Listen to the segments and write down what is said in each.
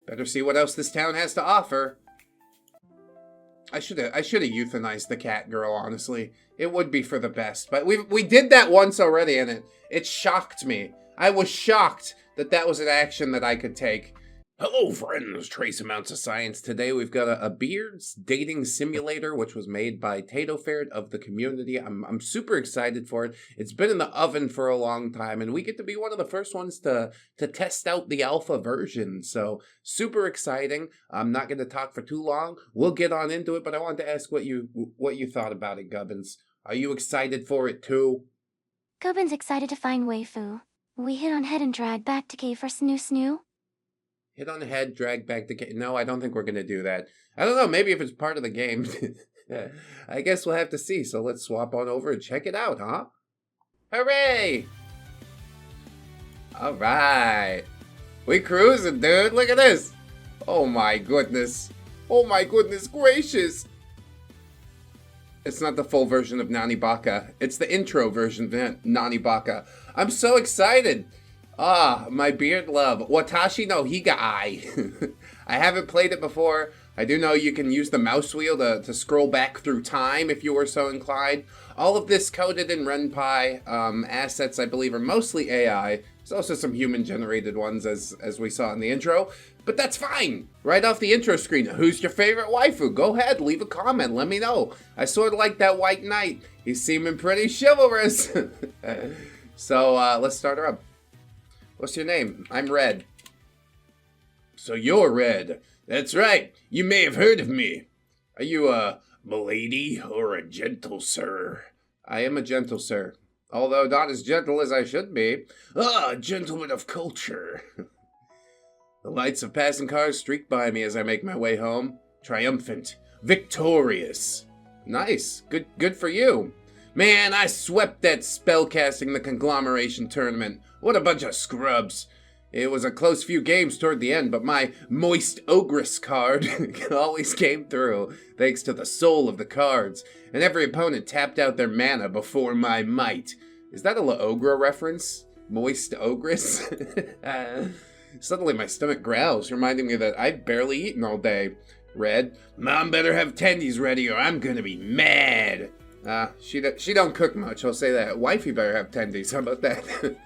Better see what else this town has to offer. I should have euthanized the cat girl, honestly. It would be for the best. But we did that once already, and it shocked me. I was shocked that was an action that I could take. Hello, friends. Trace amounts of science. Today we've got a Beard's Dating Simulator, which was made by Tato Ferret of the community. I'm super excited for it. It's been in the oven for a long time, and we get to be one of the first ones to test out the alpha version. So super exciting. I'm not going to talk for too long. We'll get on into it, but I wanted to ask what you thought about it, Gubbins. Are you excited for it too? Gubbins excited to find waifu. We hit on head and drag back to cave for snoo. Hit on the head, drag back the cave. No, I don't think we're going to do that. I don't know, maybe if it's part of the game. I guess we'll have to see, so let's swap on over and check it out, huh? Hooray! Alright. We cruising, dude. Look at this. Oh my goodness. Oh my goodness gracious. It's not the full version of Nani Baka. It's the intro version of Nani Baka. I'm so excited. Ah, my beard love. Watashi no Higa-ai. I haven't played it before. I do know you can use the mouse wheel to scroll back through time if you were so inclined. All of this coded in RenPy. Assets, I believe, are mostly AI. There's also some human-generated ones, as we saw in the intro. But that's fine. Right off the intro screen, who's your favorite waifu? Go ahead, leave a comment, let me know. I sort of like that white knight. He's seeming pretty chivalrous. So, let's start her up. What's your name? I'm Red. So you're Red. That's right. You may have heard of me. Are you a milady or a gentle sir? I am a gentle sir. Although not as gentle as I should be. Ah, a gentleman of culture. The lights of passing cars streak by me as I make my way home. Triumphant. Victorious. Nice. Good for you. Man, I swept that spellcasting the conglomeration tournament. What a bunch of scrubs. It was a close few games toward the end, but my moist ogress card always came through, thanks to the soul of the cards, and every opponent tapped out their mana before my might. Is that a La Ogre reference? Moist ogress? Suddenly my stomach growls, reminding me that I've barely eaten all day. Red, Mom better have tendies ready or I'm gonna be mad. She don't cook much, I'll say that. Wifey better have tendies, how about that?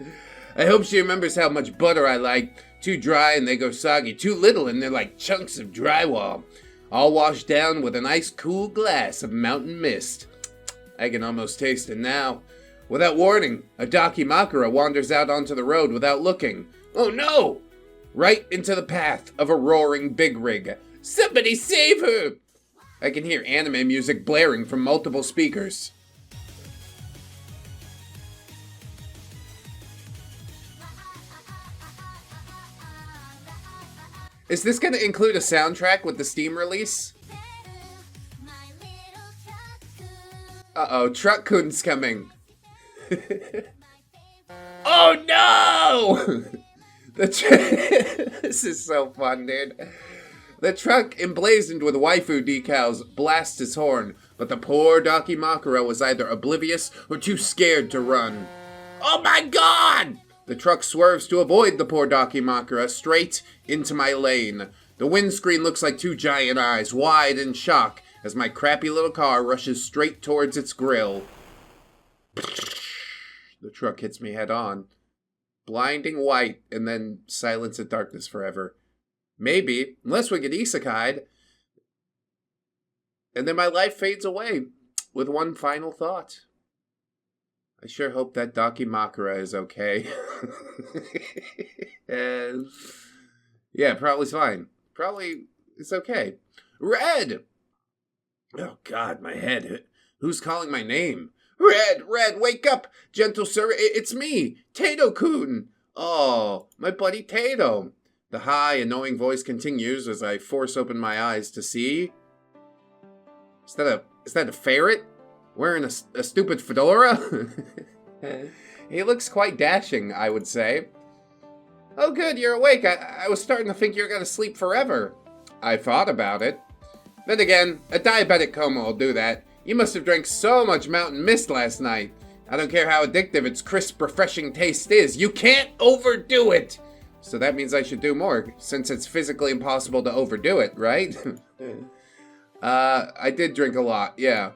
I hope she remembers how much butter I like. Too dry and they go soggy. Too little and they're like chunks of drywall. All washed down with a nice cool glass of mountain mist. I can almost taste it now. Without warning, a Dakimakura wanders out onto the road without looking. Oh no! Right into the path of a roaring big rig. Somebody save her! I can hear anime music blaring from multiple speakers. Is this going to include a soundtrack with the Steam release? Uh-oh, Truck-Kun's coming. Oh no! This is so fun, dude. The truck, emblazoned with waifu decals, blasts his horn, but the poor Dakimakura was either oblivious or too scared to run. Oh my god! The truck swerves to avoid the poor Dakimakura straight into my lane. The windscreen looks like two giant eyes, wide in shock, as my crappy little car rushes straight towards its grill. The truck hits me head on. Blinding white, and then silence and darkness forever. Maybe, unless we get isekai'd. And then my life fades away with one final thought. I sure hope that Dakimakura is okay. Yeah, probably fine. Probably it's okay. Red! Oh god, my head. Who's calling my name? Red, wake up! Gentle sir, it's me, Tato-kun! Oh, my buddy Tato. The high, annoying voice continues as I force open my eyes to see. Is that a ferret? Wearing a stupid fedora? He looks quite dashing, I would say. Oh good, you're awake. I was starting to think you were going to sleep forever. I thought about it. Then again, a diabetic coma will do that. You must have drank so much mountain mist last night. I don't care how addictive its crisp, refreshing taste is. You can't overdo it! so that means I should do more, since it's physically impossible to overdo it, right? I did drink a lot, yeah.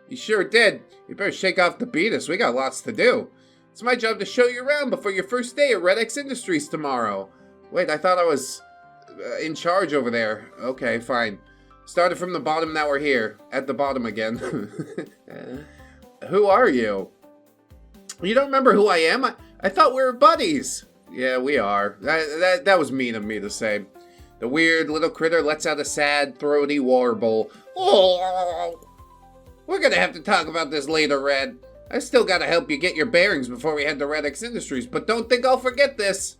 You sure did. You better shake off the beatus. We got lots to do. It's my job to show you around before your first day at ReddX Industries tomorrow. Wait, I thought I was in charge over there. Okay, fine. Started from the bottom, now we're here. At the bottom again. Who are you? You don't remember who I am? I thought we were buddies. Yeah, we are. That was mean of me to say. The weird little critter lets out a sad, throaty warble. Oh, we're gonna have to talk about this later, Red. I still gotta help you get your bearings before we head to ReddX Industries, but don't think I'll forget this.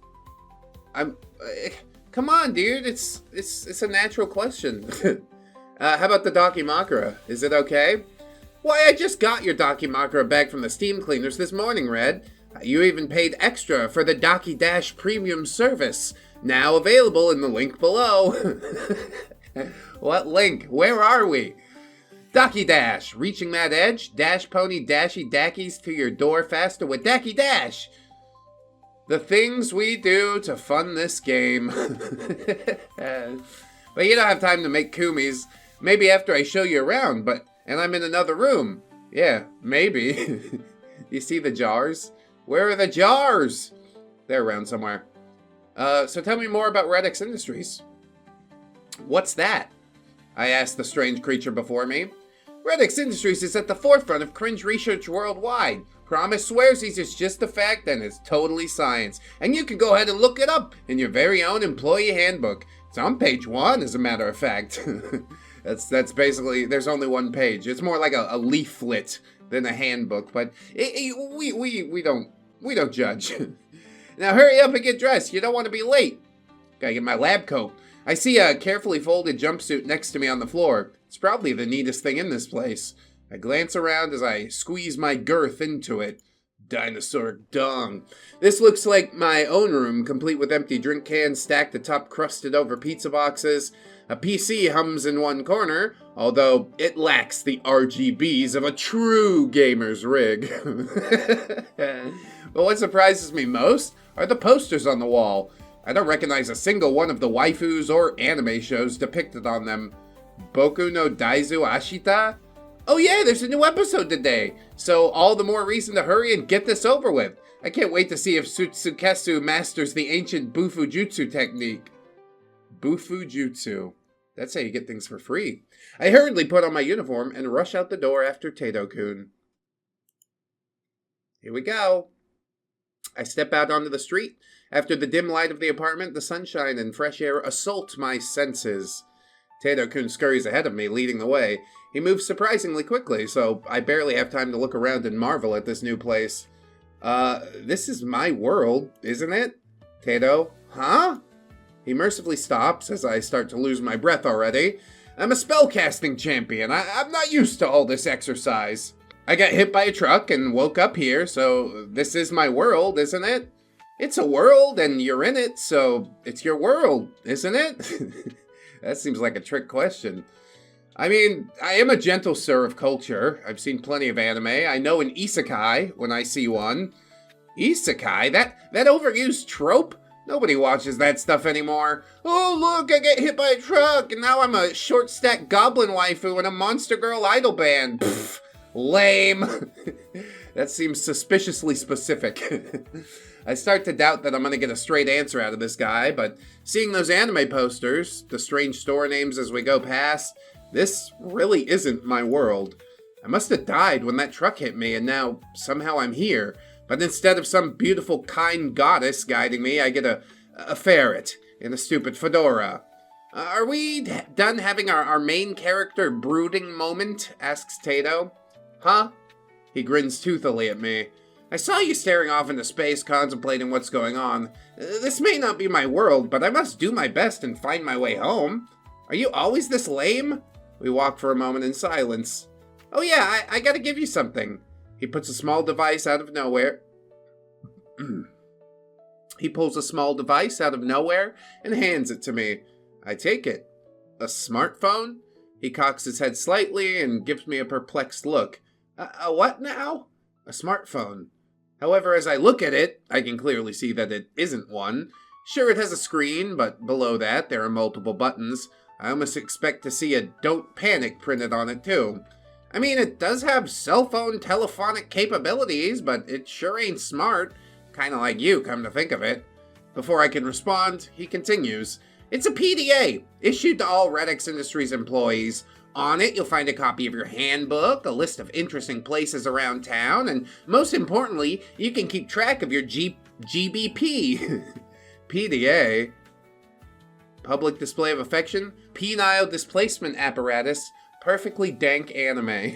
Come on, dude. It's a natural question. How about the Dakimakura? Is it okay? Why, I just got your Dakimakura back from the steam cleaners this morning, Red. You even paid extra for the Daki Dash premium service. Now available in the link below. What link? Where are we? Daki Dash. Reaching that edge. Dash pony dashy dackies to your door faster with Daki Dash. The things we do to fund this game. But you don't have time to make kumis. Maybe after I show you around, and I'm in another room. Yeah, maybe. You see the jars? Where are the jars? They're around somewhere. So tell me more about ReddX Industries. What's that? I asked the strange creature before me. ReddX Industries is at the forefront of cringe research worldwide. Promise swearsies it's just a fact and it's totally science. And you can go ahead and look it up in your very own employee handbook. It's on page 1, as a matter of fact. That's basically, there's only one page. It's more like a leaflet than a handbook, but we don't judge. Now hurry up and get dressed. You don't want to be late. Gotta get my lab coat. I see a carefully folded jumpsuit next to me on the floor. It's probably the neatest thing in this place. I glance around as I squeeze my girth into it. Dinosaur dung. This looks like my own room, complete with empty drink cans stacked atop crusted over pizza boxes. A PC hums in one corner, although it lacks the RGBs of a true gamer's rig. But what surprises me most are the posters on the wall. I don't recognize a single one of the waifus or anime shows depicted on them. Boku no Daizu Ashita? Oh yeah, there's a new episode today, so all the more reason to hurry and get this over with. I can't wait to see if Tsutsukesu masters the ancient Bufujutsu technique. Bufujutsu. That's how you get things for free. I hurriedly put on my uniform and rush out the door after Tato-kun. Here we go. I step out onto the street. After the dim light of the apartment, the sunshine and fresh air assault my senses. Tato-kun scurries ahead of me, leading the way. He moves surprisingly quickly, so I barely have time to look around and marvel at this new place. This is my world, isn't it? Tato, huh? He mercifully stops as I start to lose my breath already. I'm a spellcasting champion. I'm not used to all this exercise. I got hit by a truck and woke up here, so this is my world, isn't it? It's a world and you're in it, so it's your world, isn't it? That seems like a trick question. I mean, I am a gentle sir of culture. I've seen plenty of anime. I know an isekai when I see one. Isekai? That overused trope? Nobody watches that stuff anymore. Oh, look, I get hit by a truck, and now I'm a short-stacked goblin waifu in a monster girl idol band. Pfft, lame. That seems suspiciously specific. I start to doubt that I'm going to get a straight answer out of this guy, but seeing those anime posters, the strange store names as we go past, this really isn't my world. I must have died when that truck hit me, and now somehow I'm here. But instead of some beautiful, kind goddess guiding me, I get a ferret in a stupid fedora. Are we done having our main character brooding moment? Asks Tato. Huh? He grins toothily at me. I saw you staring off into space, contemplating what's going on. This may not be my world, but I must do my best and find my way home. Are you always this lame? We walk for a moment in silence. Oh yeah, I gotta give you something. He puts a small device out of nowhere. He pulls a small device out of nowhere and hands it to me. I take it. A smartphone? He cocks his head slightly and gives me a perplexed look. A what now? A smartphone. However, as I look at it, I can clearly see that it isn't one. Sure, it has a screen, but below that, there are multiple buttons. I almost expect to see a "Don't Panic" printed on it, too. I mean, it does have cell phone telephonic capabilities, but it sure ain't smart. Kinda like you, come to think of it. Before I can respond, he continues. It's a PDA, issued to all ReddX Industries employees. On it, you'll find a copy of your handbook, a list of interesting places around town, and most importantly, you can keep track of your GBP. PDA? Public Display of Affection? Penile Displacement Apparatus? Perfectly dank anime.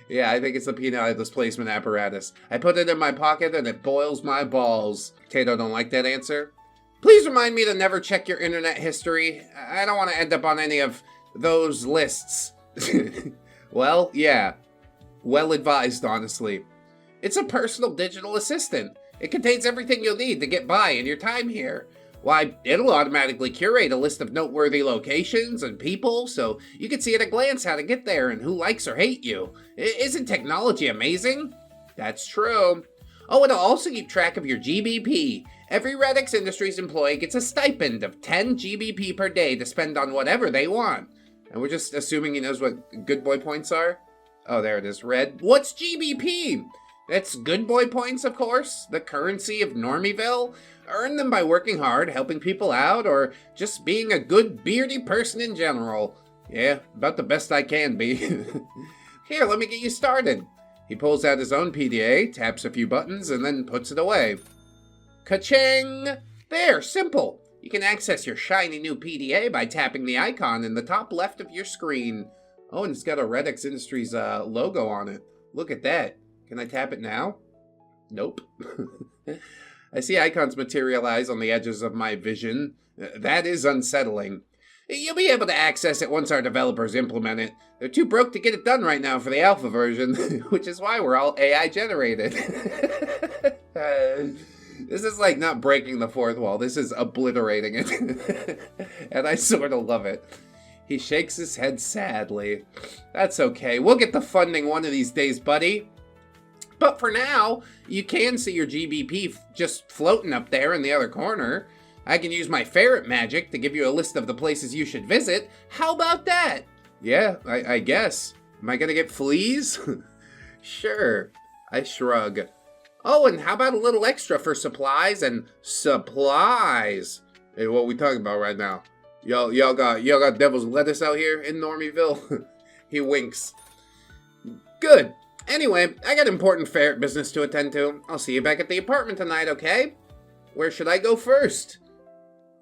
Yeah, I think it's the penile displacement apparatus. I put it in my pocket and it boils my balls. Tato don't like that answer? Please remind me to never check your internet history. I don't want to end up on any of those lists. Well, yeah. Well advised, honestly. It's a personal digital assistant. It contains everything you'll need to get by in your time here. Why, it'll automatically curate a list of noteworthy locations and people, so you can see at a glance how to get there and who likes or hate you. Isn't technology amazing? That's true. Oh, it'll also keep track of your GBP. Every ReddX Industries employee gets a stipend of 10 GBP per day to spend on whatever they want. And we're just assuming he knows what good boy points are? Oh, there it is, red. What's GBP? That's good boy points, of course, the currency of Normieville. Earn them by working hard, helping people out, or just being a good beardy person in general. Yeah, about the best I can be. Here, let me get you started. He pulls out his own PDA, taps a few buttons, and then puts it away. Ka-ching! There, simple. You can access your shiny new PDA by tapping the icon in the top left of your screen. Oh, and it's got a ReddX Industries logo on it. Look at that. Can I tap it now? Nope. I see icons materialize on the edges of my vision. That is unsettling. You'll be able to access it once our developers implement it. They're too broke to get it done right now for the alpha version, which is why we're all AI generated. This is like not breaking the fourth wall. This is obliterating it. And I sort of love it. He shakes his head sadly. That's okay. We'll get the funding one of these days, buddy. But for now, you can see your GBP just floating up there in the other corner. I can use my ferret magic to give you a list of the places you should visit. How about that? Yeah, I guess. Am I gonna get fleas? Sure. I shrug. Oh, and how about a little extra for supplies and supplies? Hey, what we talking about right now? Y'all got devil's lettuce out here in Normieville? He winks. Good. Anyway, I got important ferret business to attend to. I'll see you back at the apartment tonight, okay? Where should I go first?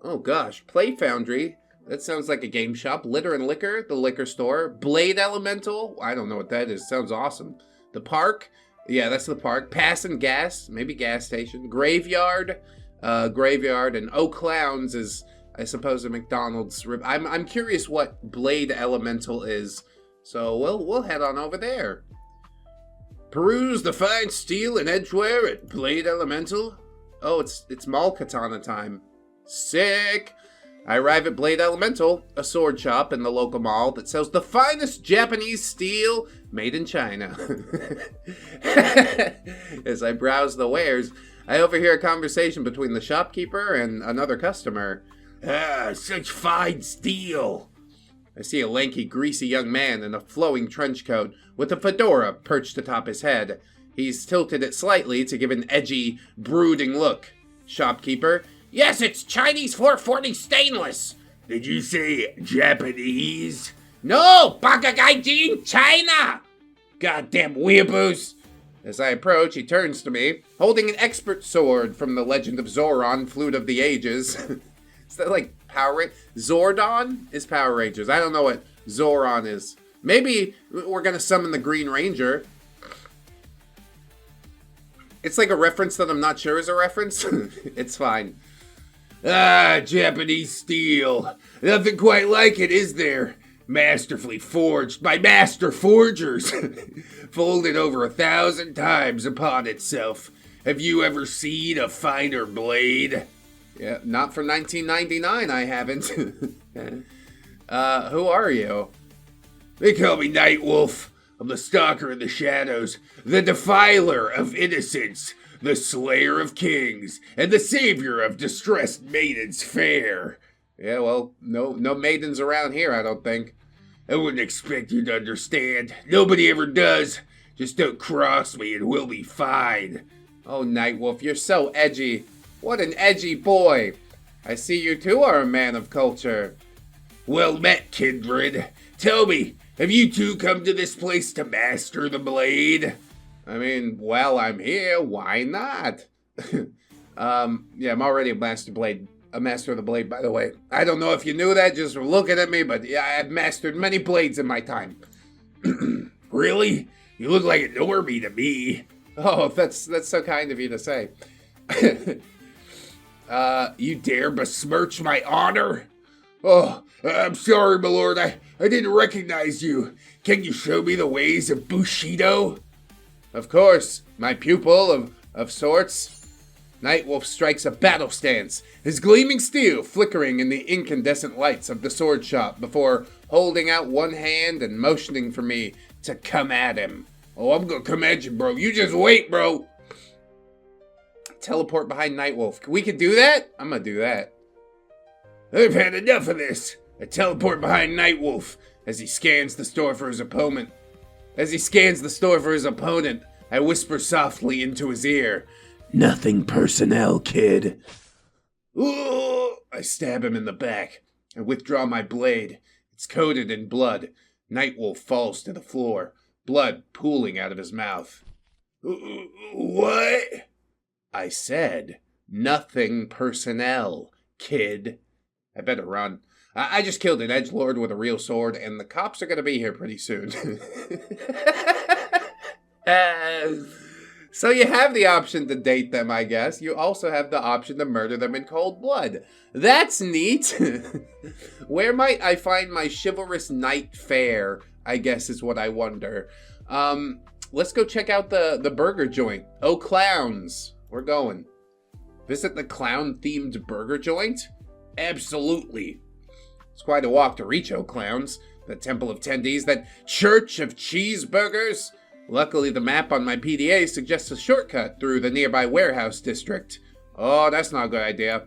Oh gosh, PlayFoundry. That sounds like a game shop. Litter and Liquor, the liquor store. Blade Elemental. I don't know what that is. Sounds awesome. The park. Yeah, that's the park. Pass and Gas. Maybe gas station. Graveyard. Graveyard. And Oh Clowns is, I suppose, a McDonald's. I'm curious what Blade Elemental is. So we'll head on over there. Peruse the fine steel and edgeware at Blade Elemental. Oh, it's mall katana time. Sick! I arrive at Blade Elemental, a sword shop in the local mall that sells the finest Japanese steel made in China. As I browse the wares, I overhear a conversation between the shopkeeper and another customer. Ah, such fine steel! I see a lanky, greasy young man in a flowing trench coat with a fedora perched atop his head. He's tilted it slightly to give an edgy, brooding look. Shopkeeper. Yes, it's Chinese 440 stainless. Did you say Japanese? No, Bakagaijin, China! Goddamn weeaboos! As I approach, he turns to me, holding an expert sword from the Legend of Zoran, Flute of the Ages. Is that like Power Rangers? Zordon is Power Rangers. I don't know what Zoran is. Maybe we're gonna summon the Green Ranger. It's like a reference that I'm not sure is a reference. It's fine. Ah, Japanese steel. Nothing quite like it, is there? Masterfully forged by master forgers. Folded over 1,000 times upon itself. Have you ever seen a finer blade? Yeah, not from 1999, I haven't. Who are you? They call me Nightwolf. I'm the stalker in the shadows, the defiler of innocence, the slayer of kings, and the savior of distressed maidens fair. Yeah, well, no maidens around here, I don't think. I wouldn't expect you to understand. Nobody ever does. Just don't cross me and we'll be fine. Oh, Nightwolf, you're so edgy. What an edgy boy. I see you too are a man of culture. Well met, kindred. Tell me, have you two come to this place to master the blade? I mean, well, I'm here. Why not? Yeah, I'm already a master of the blade, by the way. I don't know if you knew that just from looking at me, but yeah, I've mastered many blades in my time. Really? You look like a normie to me. Oh, that's so kind of you to say. You dare besmirch my honor? Oh, I'm sorry, my lord. I didn't recognize you. Can you show me the ways of Bushido? Of course, my pupil of sorts. Nightwolf strikes a battle stance, his gleaming steel flickering in the incandescent lights of the sword shop before holding out one hand and motioning for me to come at him. Oh, I'm gonna come at you, bro. You just wait, bro. Teleport behind Nightwolf. We can do that? I'm gonna do that. I've had enough of this. I teleport behind Nightwolf as he scans the store for his opponent. I whisper softly into his ear. Nothing personnel, kid. Ooh! I stab him in the back. I withdraw my blade. It's coated in blood. Nightwolf falls to the floor, blood pooling out of his mouth. What? I said, nothing personnel, kid. I better run. I just killed an edgelord with a real sword, and the cops are gonna be here pretty soon. So you have the option to date them, I guess. You also have the option to murder them in cold blood. That's neat. Where might I find my chivalrous knight fair, I guess is what I wonder. Let's go check out the burger joint. Oh, clowns. We're going. Visit the clown-themed burger joint? Absolutely. It's quite a walk to reach, oh clowns. The Temple of Tendies, that church of cheeseburgers. Luckily, the map on my PDA suggests a shortcut through the nearby warehouse district. Oh, that's not a good idea.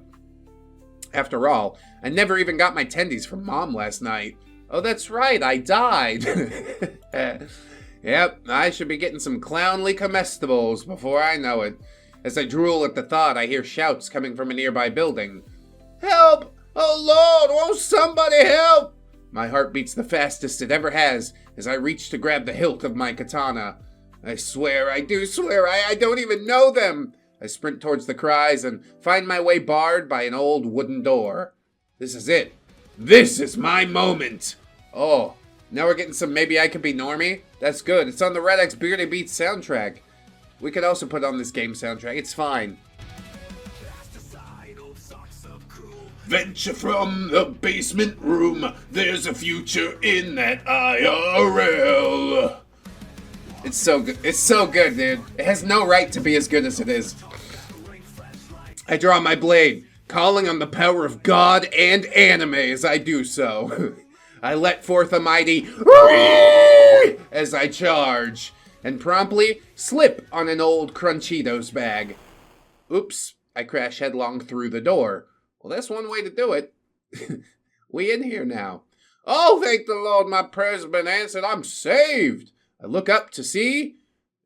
After all, I never even got my tendies from Mom last night. Oh, that's right, I died. Yep, I should be getting some clownly comestibles before I know it. As I drool at the thought, I hear shouts coming from a nearby building. Help! Oh, Lord, won't somebody help? My heart beats the fastest it ever has as I reach to grab the hilt of my katana. I swear, I don't even know them. I sprint towards the cries and find my way barred by an old wooden door. This is it. This is my moment. Oh, now we're getting some Maybe I Could Be Normie. That's good. It's on the ReddX Beardy Beats soundtrack. We could also put on this game soundtrack. It's fine. Venture from the basement room. There's a future in that IRL. It's so good. It's so good, dude. It has no right to be as good as it is. I draw my blade, calling on the power of God and anime as I do so. I let forth a mighty as I charge, and promptly slip on an old Crunchitos bag. Oops, I crash headlong through the door. Well, that's one way to do it. We in here now. Oh, thank the Lord, my prayers have been answered. I'm saved. I look up to see.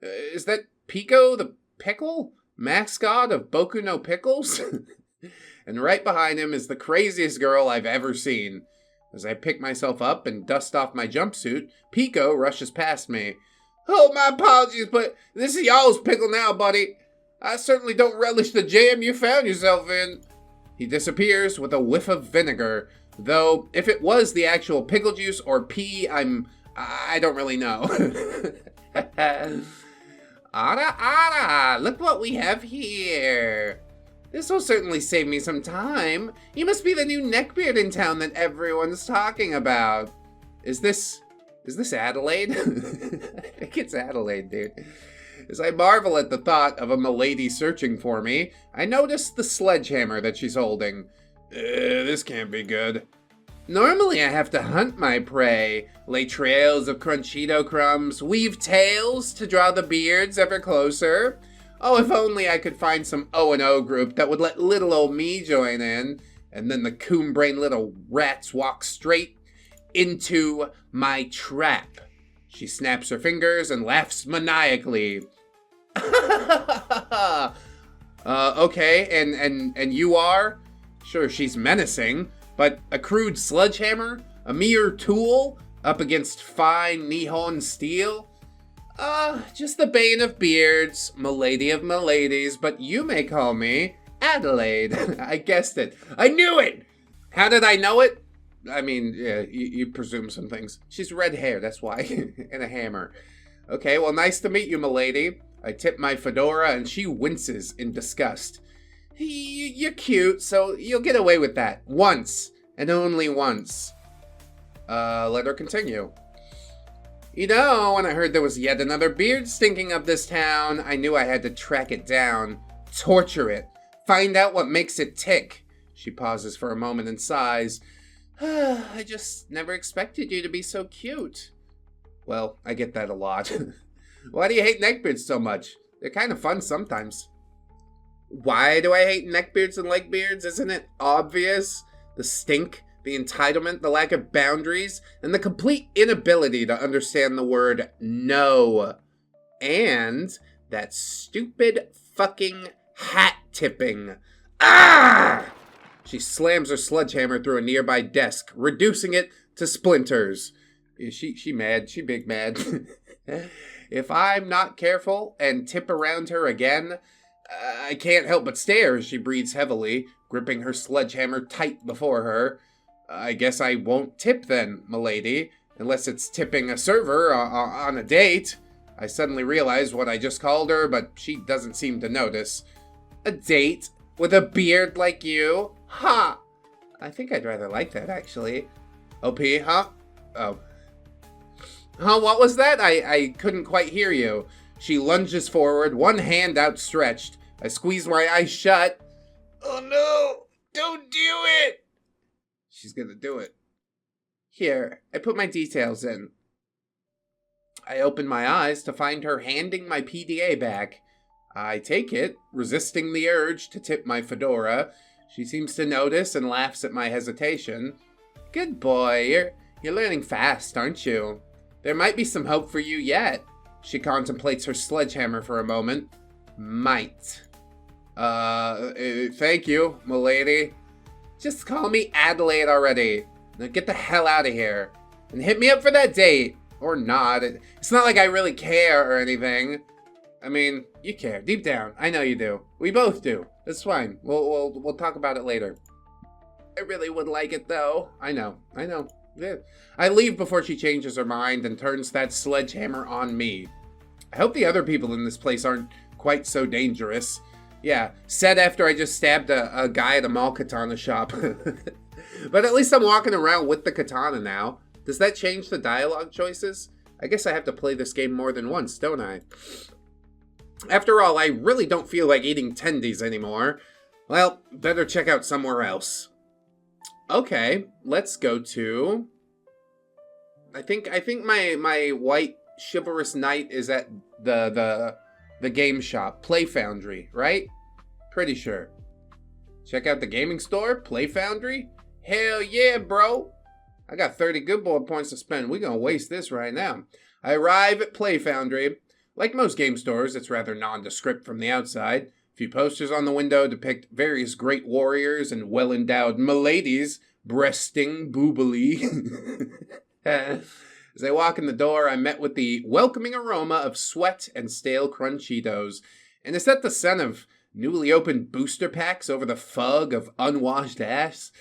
Is that Pico the Pickle? Mascot of Boku no Pickles? And right behind him is the craziest girl I've ever seen. As I pick myself up and dust off my jumpsuit, Pico rushes past me. Oh, my apologies, but this is y'all's pickle now, buddy. I certainly don't relish the jam you found yourself in. He disappears with a whiff of vinegar, though if it was the actual pickle juice or pee, I don't really know. Ara, look what we have here. This will certainly save me some time. You must be the new neckbeard in town that everyone's talking about. Is this Adelaide? I think it's Adelaide, dude. As I marvel at the thought of a milady searching for me, I notice the sledgehammer that she's holding. This can't be good. Normally I have to hunt my prey, lay trails of Crunchito crumbs, weave tails to draw the beards ever closer. Oh, if only I could find some O&O group that would let little old me join in, and then the coon-brain little rats walk straight into my trap. She snaps her fingers and laughs maniacally. Okay, and you are? Sure, she's menacing, but a crude sledgehammer? A mere tool? Up against fine Nihon steel? Just the bane of beards, milady of miladies, but you may call me Adelaide. I guessed it. I knew it! How did I know it? I mean, yeah, you presume some things. She's red hair, that's why. And a hammer. Okay, well, nice to meet you, milady. I tip my fedora and she winces in disgust. You're cute, so you'll get away with that. Once. And only once. Let her continue. You know, when I heard there was yet another beard stinking up this town, I knew I had to track it down, torture it, find out what makes it tick. She pauses for a moment and sighs. I just never expected you to be so cute. Well, I get that a lot. Why do you hate neckbeards so much? They're kind of fun sometimes. Why do I hate neckbeards and legbeards? Isn't it obvious? The stink, the entitlement, the lack of boundaries, and the complete inability to understand the word no. And that stupid fucking hat tipping. Ah! She slams her sledgehammer through a nearby desk, reducing it to splinters. She mad. She big mad. If I'm not careful and tip around her again, I can't help but stare as she breathes heavily, gripping her sledgehammer tight before her. I guess I won't tip then, milady, unless it's tipping a server on a date. I suddenly realize what I just called her, but she doesn't seem to notice. A date? With a beard like you? Ha! I think I'd rather like that, actually. OP, huh? Oh. Huh, what was that? I couldn't quite hear you. She lunges forward, one hand outstretched. I squeeze my eyes shut. Oh no! Don't do it! She's gonna do it. Here, I put my details in. I open my eyes to find her handing my PDA back. I take it, resisting the urge to tip my fedora. She seems to notice and laughs at my hesitation. Good boy, you're learning fast, aren't you? There might be some hope for you yet. She contemplates her sledgehammer for a moment. Might. Thank you, milady. Just call me Adelaide already. Now get the hell out of here. And hit me up for that date. Or not. It's not like I really care or anything. I mean, you care. Deep down. I know you do. We both do. That's fine. We'll talk about it later. I really would like it, though. I know. Yeah. I leave before she changes her mind and turns that sledgehammer on me. I hope the other people in this place aren't quite so dangerous. Yeah, said after I just stabbed a guy at a mall katana shop. But at least I'm walking around with the katana now. Does that change the dialogue choices? I guess I have to play this game more than once, don't I? After all, I really don't feel like eating tendies anymore. Well, better check out somewhere else. Okay, let's go to... I think my white chivalrous knight is at the game shop, PlayFoundry, right? Pretty sure. Check out the gaming store, PlayFoundry? Hell yeah, bro! I got 30 good boy points to spend. We're gonna waste this right now. I arrive at PlayFoundry. Like most game stores, it's rather nondescript from the outside. A few posters on the window depict various great warriors and well-endowed miladies breasting boobily. As I walk in the door, I'm met with the welcoming aroma of sweat and stale Crunchitos. And is that the scent of newly opened booster packs over the fug of unwashed ass?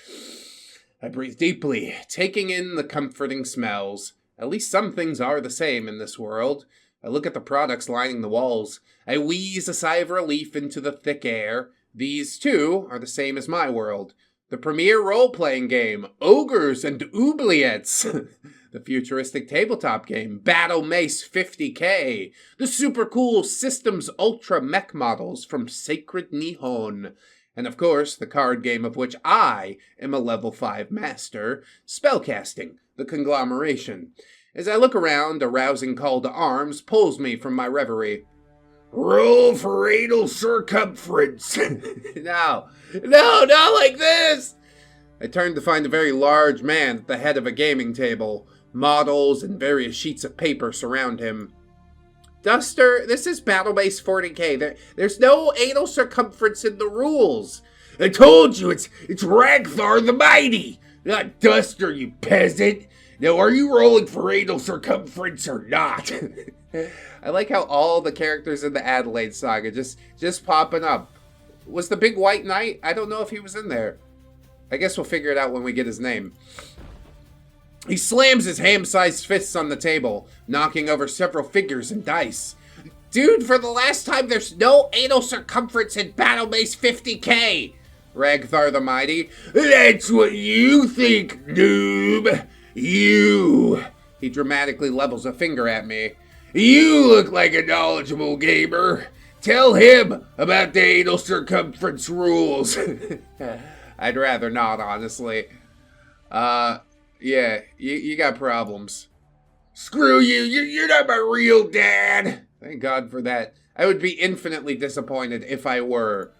I breathe deeply, taking in the comforting smells. At least some things are the same in this world. I look at the products lining the walls. I wheeze a sigh of relief into the thick air. These, too, are the same as my world. The premier role-playing game, Ogres and Oubliettes. The futuristic tabletop game, Battle Mace 50K. The super cool Systems Ultra mech models from Sacred Nihon. And of course, the card game of which I am a level 5 master, Spellcasting, the conglomeration. As I look around, a rousing call to arms pulls me from my reverie. Roll for anal circumference. No, not like this. I turned to find a very large man at the head of a gaming table. Models and various sheets of paper surround him. Duster, this is Battlebase 40K. There's no anal circumference in the rules. I told you, it's Ragthar the Mighty, not Duster, you peasant. Now, are you rolling for anal circumference or not? I like how all the characters in the Adelaide saga just popping up. Was the big white knight? I don't know if he was in there. I guess we'll figure it out when we get his name. He slams his ham-sized fists on the table, knocking over several figures and dice. Dude, for the last time, there's no anal circumference in Battlebase 50K! Ragthar the Mighty. That's what you think, noob! You! He dramatically levels a finger at me. You look like a knowledgeable gamer. Tell him about the anal circumference rules. I'd rather not, honestly. Yeah, you got problems. Screw you, you're not my real dad. Thank God for that. I would be infinitely disappointed if I were.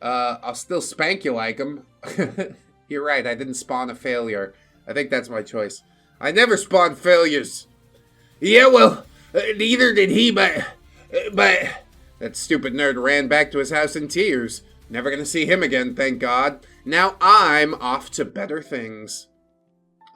I'll still spank you like him. You're right, I didn't spawn a failure. I think that's my choice. I never spawned failures. Yeah, well, neither did he, but... That stupid nerd ran back to his house in tears. Never gonna see him again, thank God. Now I'm off to better things.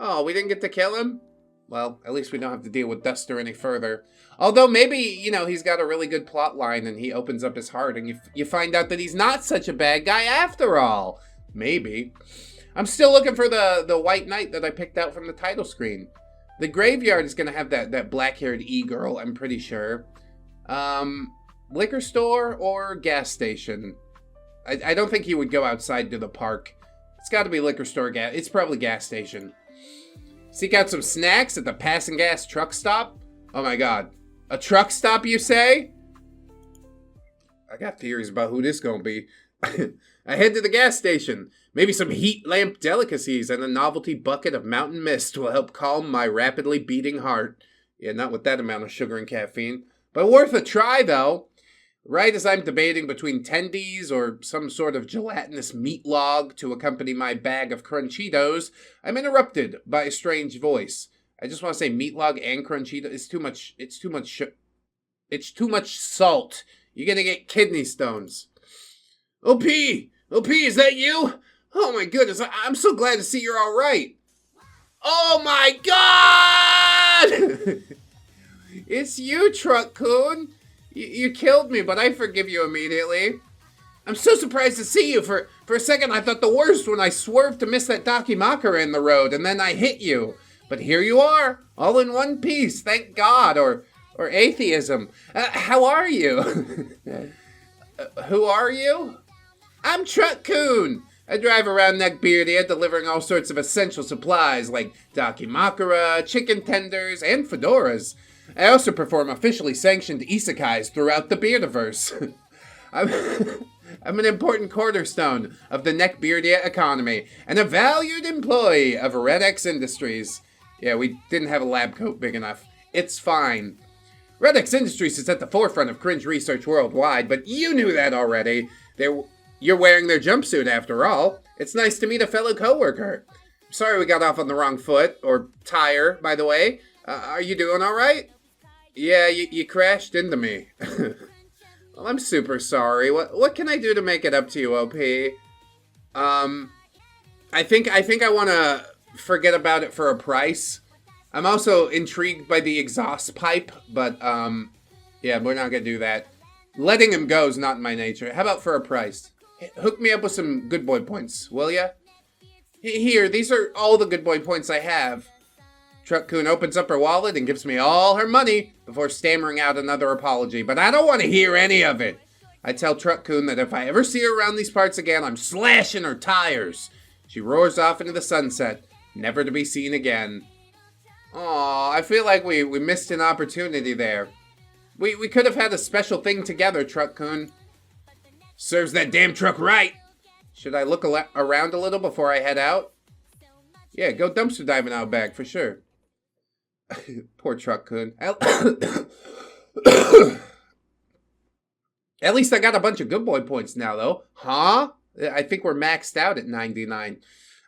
Oh, we didn't get to kill him? Well, at least we don't have to deal with Duster any further. Although maybe, he's got a really good plot line and he opens up his heart and you find out that he's not such a bad guy after all. Maybe. I'm still looking for the white knight that I picked out from the title screen. The graveyard is going to have that black-haired e-girl, I'm pretty sure. Liquor store or gas station? I don't think he would go outside to the park. It's got to be liquor store, it's probably gas station. Seek out some snacks at the Pass and Gas truck stop? Oh my God. A truck stop, you say? I got theories about who this gonna be. I head to the gas station. Maybe some heat lamp delicacies and a novelty bucket of mountain mist will help calm my rapidly beating heart. Yeah, not with that amount of sugar and caffeine. But worth a try, though. Right as I'm debating between tendies or some sort of gelatinous meat log to accompany my bag of Crunchitos, I'm interrupted by a strange voice. I just want to say meat log and Crunchito. It's too much salt. You're gonna get kidney stones. OP, is that you? Oh my goodness, I'm so glad to see you're all right. Oh my God! It's you, Truck-Kun. You killed me, but I forgive you immediately. I'm so surprised to see you. For a second, I thought the worst when I swerved to miss that Dakimakura in the road, and then I hit you. But here you are, all in one piece, thank God, or atheism. How are you? Who are you? I'm Truck-Kun. I drive around Neckbeard here delivering all sorts of essential supplies like Dakimakura, chicken tenders, and fedoras. I also perform officially sanctioned isekais throughout the Beardiverse. I'm an important cornerstone of the Neckbeardia economy and a valued employee of ReddX Industries. Yeah, we didn't have a lab coat big enough. It's fine. ReddX Industries is at the forefront of cringe research worldwide, but you knew that already. You're wearing their jumpsuit after all. It's nice to meet a fellow coworker. Sorry we got off on the wrong foot, or tire, by the way. Are you doing all right? Yeah, you crashed into me. Well, I'm super sorry. What can I do to make it up to you, OP? I think I want to forget about it for a price. I'm also intrigued by the exhaust pipe, but yeah, we're not gonna do that. Letting him go is not in my nature. How about for a price? Hook me up with some good boy points, will ya? Here, these are all the good boy points I have. Truck-Kun opens up her wallet and gives me all her money before stammering out another apology, but I don't want to hear any of it. I tell Truck-Kun that if I ever see her around these parts again, I'm slashing her tires. She roars off into the sunset, never to be seen again. Aw, I feel like we missed an opportunity there. We could have had a special thing together, Truck-Kun. Serves that damn truck right. Should I look around a little before I head out? Yeah, go dumpster diving out back, for sure. Poor Truck-Kun. At least I got a bunch of good boy points now, though. Huh? I think we're maxed out at 99.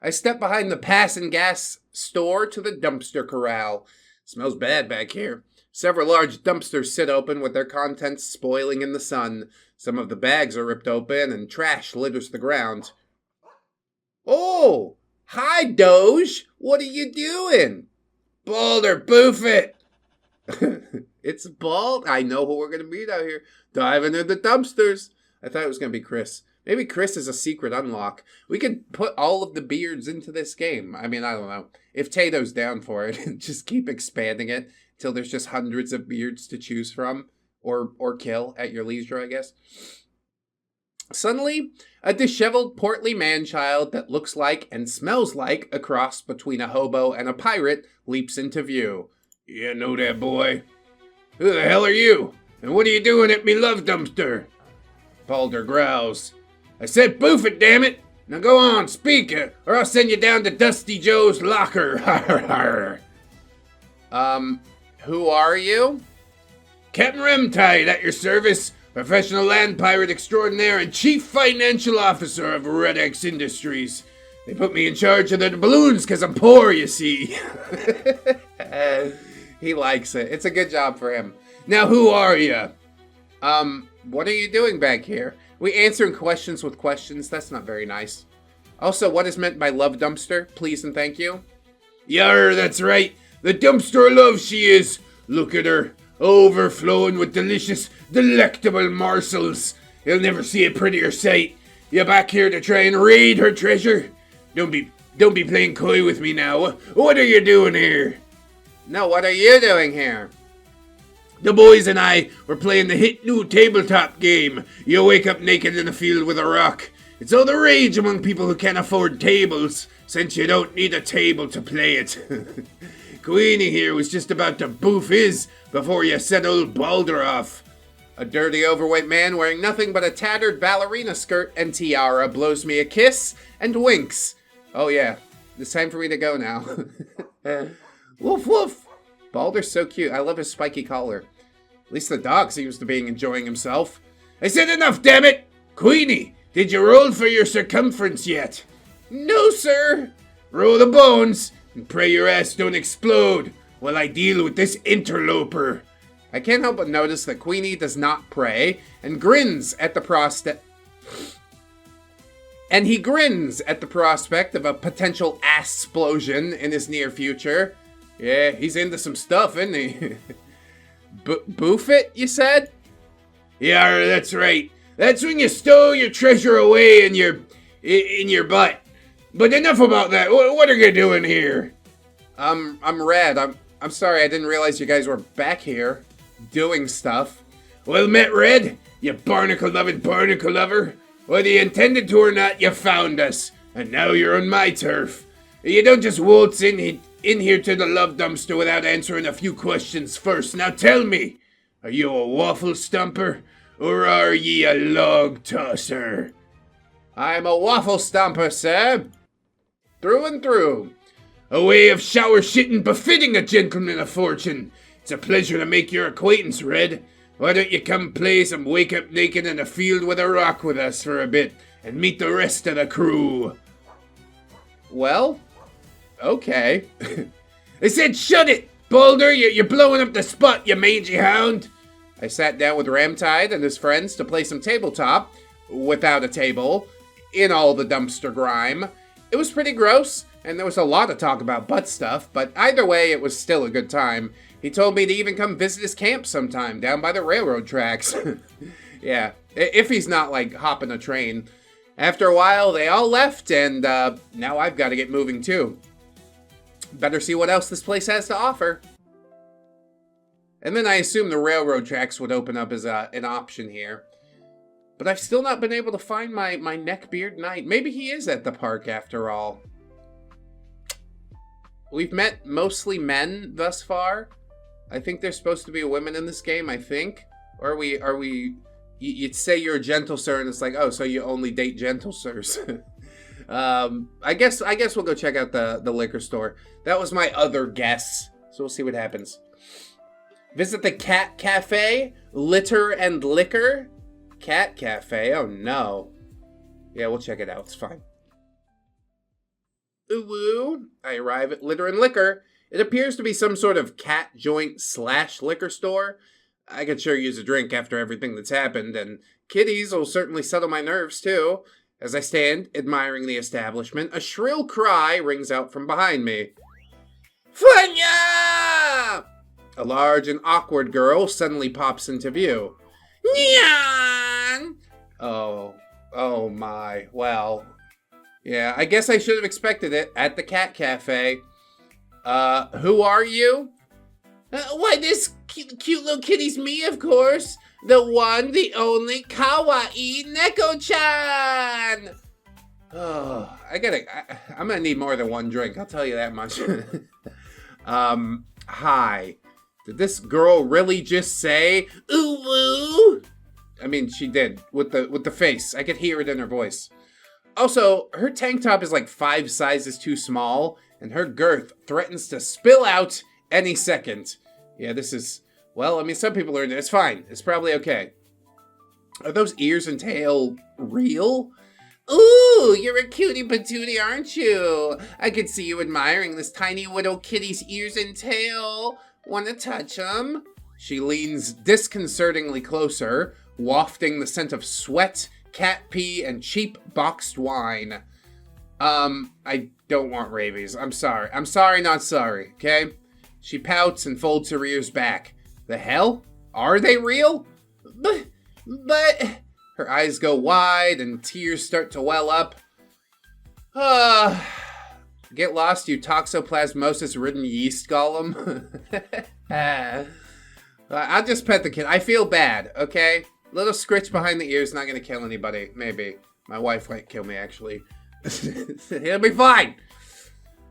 I step behind the pass and gas store to the dumpster corral. Smells bad back here. Several large dumpsters sit open with their contents spoiling in the sun. Some of the bags are ripped open and trash litters the ground. Oh! Hi, Doge! What are you doing? Boulder, boof it! It's Bald. I know who we're going to meet out here. Diving into the dumpsters. I thought it was going to be Chris. Maybe Chris is a secret unlock. We could put all of the beards into this game. I mean, I don't know. If Tato's down for it, just keep expanding it till there's just hundreds of beards to choose from. Or kill at your leisure, I guess. Suddenly, a disheveled, portly man-child that looks like and smells like a cross between a hobo and a pirate leaps into view. Yeah, know that boy. Who the hell are you? And what are you doing at me love dumpster? Balder growls. I said boof it, damn it! Now go on, speak, or I'll send you down to Dusty Joe's locker. Who are you? Captain Remtide at your service. Professional land pirate extraordinaire and chief financial officer of ReddX Industries. They put me in charge of the balloons because I'm poor, you see. He likes it. It's a good job for him. Now, who are you? What are you doing back here? We answering questions with questions. That's not very nice. Also, what is meant by love dumpster? Please and thank you. Yar, that's right. The dumpster of love she is. Look at her. Overflowing with delicious, delectable morsels. You'll never see a prettier sight. You back here to try and raid her treasure? Don't be playing coy with me now. What are you doing here? No, what are you doing here? The boys and I were playing the hit new tabletop game. You wake up naked in a field with a rock. It's all the rage among people who can't afford tables, since you don't need a table to play it. Queenie here was just about to boof his before you set old Balder off. A dirty, overweight man wearing nothing but a tattered ballerina skirt and tiara blows me a kiss and winks. Oh yeah, it's time for me to go now. Woof woof. Balder's so cute. I love his spiky collar. At least the dog seems to be enjoying himself. I said enough, damn it! Queenie, did you roll for your circumference yet? No, sir. Roll the bones and pray your ass don't explode while I deal with this interloper. I can't help but notice that Queenie does not pray and grins at the prospect. And he grins at the prospect of a potential ass-splosion in his near future. Yeah, he's into some stuff, isn't he? Boof it, you said? Yeah, that's right. That's when you stow your treasure away in your butt. But enough about that. What are you doing here? I'm Red. I'm sorry, I didn't realize you guys were back here doing stuff. Well met, Red, you barnacle-loving barnacle lover. Whether you intended to or not, you found us. And now you're on my turf. You don't just waltz in here to the love dumpster without answering a few questions first. Now tell me, are you a waffle stomper or are ye a log tosser? I'm a waffle stomper, sir. Through and through. A way of shower shitting befitting a gentleman of fortune. It's a pleasure to make your acquaintance, Red. Why don't you come play some wake up naked in a field with a rock with us for a bit and meet the rest of the crew? Well, okay. I said shut it, Balder, you're blowing up the spot, you mangy hound. I sat down with Ramtide and his friends to play some tabletop, without a table, in all the dumpster grime. It was pretty gross, and there was a lot of talk about butt stuff, but either way, it was still a good time. He told me to even come visit his camp sometime, down by the railroad tracks. Yeah, if he's not, like, hopping a train. After a while, they all left, and now I've got to get moving, too. Better see what else this place has to offer. And then I assume the railroad tracks would open up as an option here. But I've still not been able to find my Neckbeard Knight. Maybe he is at the park after all. We've met mostly men thus far. I think there's supposed to be women in this game, I think. Or are we... You'd say you're a gentle sir, and it's like, oh, so you only date gentle sirs. I guess we'll go check out the liquor store. That was my other guess. So we'll see what happens. Visit the Cat Cafe, Litter and Liquor. Cat cafe? Oh no. Yeah, we'll check it out. It's fine. Ooh, I arrive at Litter and Liquor. It appears to be some sort of cat joint / liquor store. I could sure use a drink after everything that's happened, and kitties will certainly settle my nerves too. As I stand, admiring the establishment, a shrill cry rings out from behind me. Funya! A large and awkward girl suddenly pops into view. Nyan! Oh my, well. Yeah, I guess I should have expected it at the cat cafe. Who are you? Why, this cute little kitty's me, of course. The one, the only, kawaii Neko-chan! Oh, I'm gonna need more than one drink, I'll tell you that much. Hi. Did this girl really just say, ooh woo? I mean, she did, with the face. I could hear it in her voice. Also, her tank top is like 5 sizes too small, and her girth threatens to spill out any second. Yeah, this is, well, I mean, some people are, it's fine. It's probably okay. Are those ears and tail real? Ooh, you're a cutie patootie, aren't you? I could see you admiring this tiny little kitty's ears and tail. Wanna touch them? She leans disconcertingly closer, wafting the scent of sweat, cat pee, and cheap boxed wine. I don't want rabies. I'm sorry. I'm sorry, not sorry, okay? She pouts and folds her ears back. The hell? Are they real? But... Her eyes go wide and tears start to well up. Get lost, you toxoplasmosis-ridden yeast golem. I'll just pet the kid. I feel bad, okay? Little scritch behind the ears not gonna kill anybody. Maybe. My wife might kill me, actually. It'll be fine.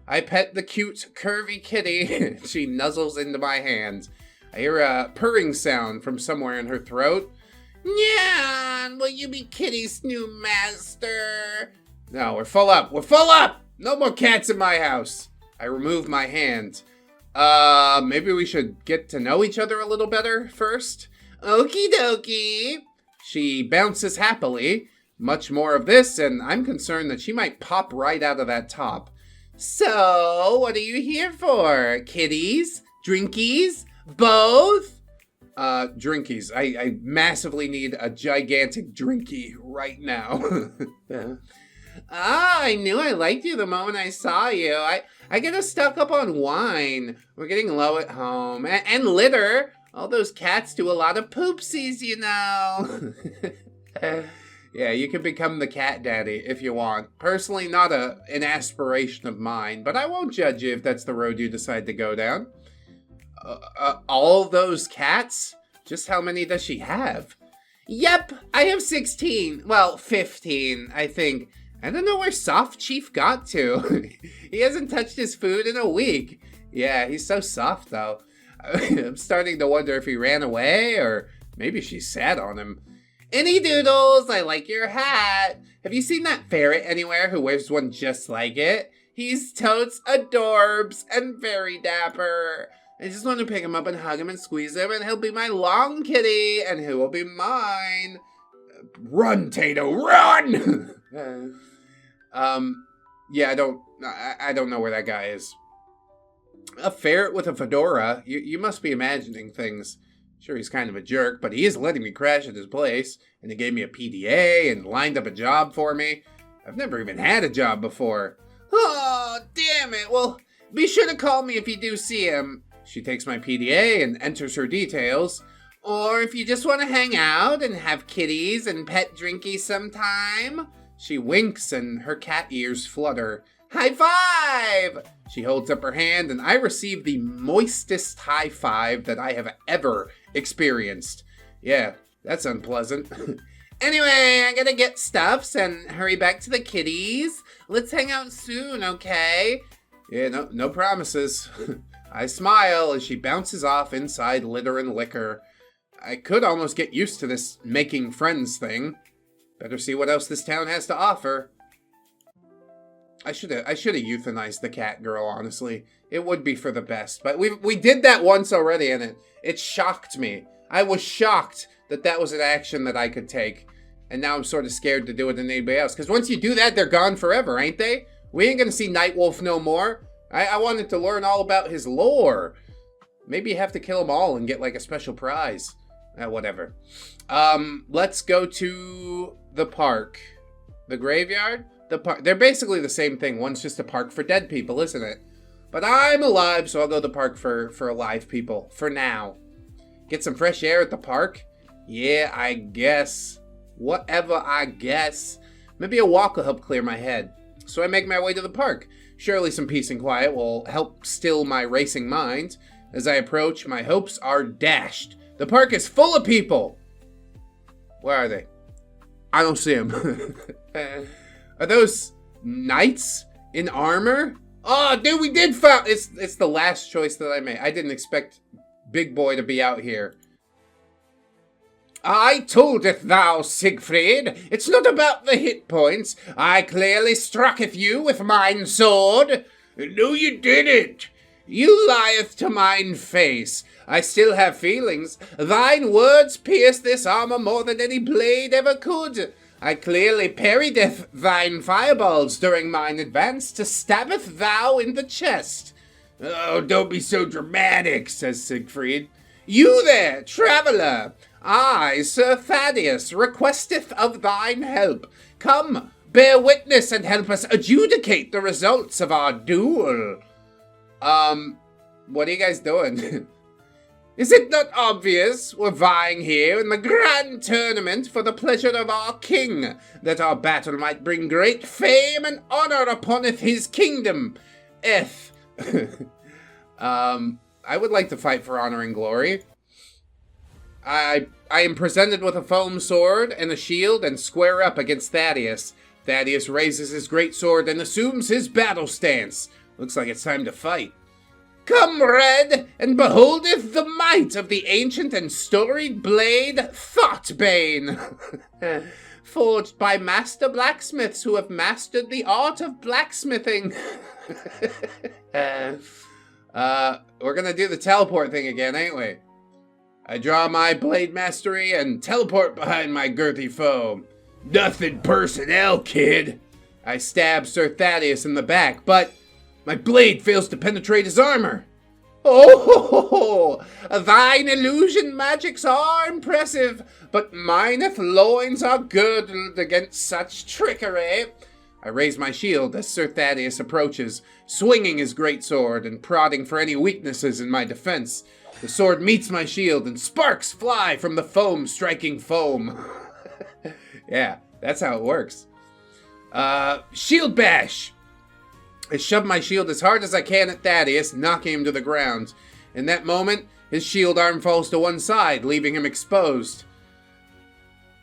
I pet the cute, curvy kitty. She nuzzles into my hand. I hear a purring sound from somewhere in her throat. Nyan, will you be Kitty's new master? No, we're full up. We're full up! No more cats in my house. I remove my hand. Maybe we should get to know each other a little better first? Okie dokie. She bounces happily. Much more of this, and I'm concerned that she might pop right out of that top. So, what are you here for? Kitties? Drinkies? Both? Drinkies. I massively need a gigantic drinky right now. Yeah. I knew I liked you the moment I saw you. I get us stuck up on wine. We're getting low at home. And litter. All those cats do a lot of poopsies, you know. Yeah, you can become the cat daddy if you want. Personally, not an aspiration of mine, but I won't judge you if that's the road you decide to go down. All those cats? Just how many does she have? Yep, I have 16. Well, 15, I think. I don't know where Soft Chief got to. He hasn't touched his food in a week. Yeah, he's so soft, though. I'm starting to wonder if he ran away, or maybe she sat on him. Any doodles, I like your hat. Have you seen that ferret anywhere who wears one just like it? He's totes adorbs and very dapper. I just want to pick him up and hug him and squeeze him, and he'll be my long kitty, and who will be mine? Run, Tato, run! Yeah, I don't know where that guy is. A ferret with a fedora? You must be imagining things. Sure, he's kind of a jerk, but he is letting me crash at his place, and he gave me a PDA and lined up a job for me. I've never even had a job before. Oh, damn it. Well, be sure to call me if you do see him. She takes my PDA and enters her details. Or if you just want to hang out and have kitties and pet drinkies sometime. She winks and her cat ears flutter. High five! She holds up her hand and I receive the moistest high five that I have ever experienced. Yeah, that's unpleasant. Anyway, I gotta get stuffs and hurry back to the kitties. Let's hang out soon, okay? Yeah, no promises. I smile as she bounces off inside Litter and Liquor. I could almost get used to this making friends thing. Better see what else this town has to offer. I should have euthanized the cat girl, honestly. It would be for the best. But we did that once already, and it shocked me. I was shocked that was an action that I could take. And now I'm sort of scared to do it than anybody else. Because once you do that, they're gone forever, ain't they? We ain't gonna see Nightwolf no more. I wanted to learn all about his lore. Maybe you have to kill them all and get like a special prize. Whatever. Let's go to the park. The graveyard? The park. They're basically the same thing. One's just a park for dead people, isn't it? But I'm alive, so I'll go to the park for alive people. For now. Get some fresh air at the park? Yeah, I guess. Whatever, I guess. Maybe a walk will help clear my head. So I make my way to the park. Surely some peace and quiet will help still my racing mind. As I approach, my hopes are dashed. The park is full of people. Where are they? I don't see them. Are those knights in armor? Oh, dude, we did found... It's the last choice that I made. I didn't expect Big Boy to be out here. I told it thou, Siegfried. It's not about the hit points. I clearly strucketh you with mine sword. No, you didn't. You lieth to mine face. I still have feelings. Thine words pierce this armor more than any blade ever could. I clearly parriedeth thine fireballs during mine advance to stabbeth thou in the chest. Oh, don't be so dramatic, says Siegfried. You there, traveller. I, Sir Thaddeus, requesteth of thine help. Come, bear witness and help us adjudicate the results of our duel. What are you guys doing? Is it not obvious we're vying here in the grand tournament for the pleasure of our king, that our battle might bring great fame and honor uponeth his kingdom? I would like to fight for honor and glory. I am presented with a foam sword and a shield and square up against Thaddeus. Thaddeus raises his great sword and assumes his battle stance. Looks like it's time to fight. Come, Red, and beholdeth the might of the ancient and storied blade Thoughtbane, forged by master blacksmiths who have mastered the art of blacksmithing. We're gonna do the teleport thing again, ain't we? I draw my blade mastery and teleport behind my girthy foe. Nothing personnel, kid. I stab Sir Thaddeus in the back, but my blade fails to penetrate his armor. Oh, thine illusion magics are impressive, but mineth loins are girdled against such trickery. I raise my shield as Sir Thaddeus approaches, swinging his great sword and prodding for any weaknesses in my defense. The sword meets my shield and sparks fly from the foam striking foam. Yeah, that's how it works. Shield bash! I shove my shield as hard as I can at Thaddeus, knocking him to the ground. In that moment, his shield arm falls to one side, leaving him exposed.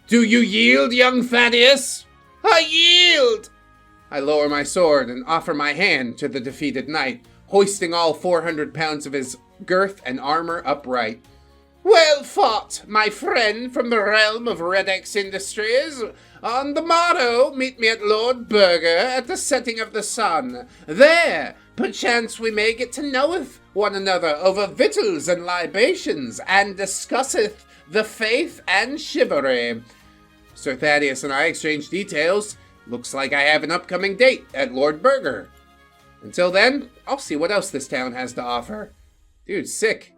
Do you yield, young Thaddeus? I yield! I lower my sword and offer my hand to the defeated knight, hoisting all 400 pounds of his girth and armor upright. Well fought, my friend from the realm of ReddX Industries. On the morrow, meet me at Lord Burger at the setting of the sun. There, perchance we may get to knoweth one another over victuals and libations, and discusseth the faith and chivalry. Sir Thaddeus and I exchange details. Looks like I have an upcoming date at Lord Burger. Until then, I'll see what else this town has to offer. Dude, sick.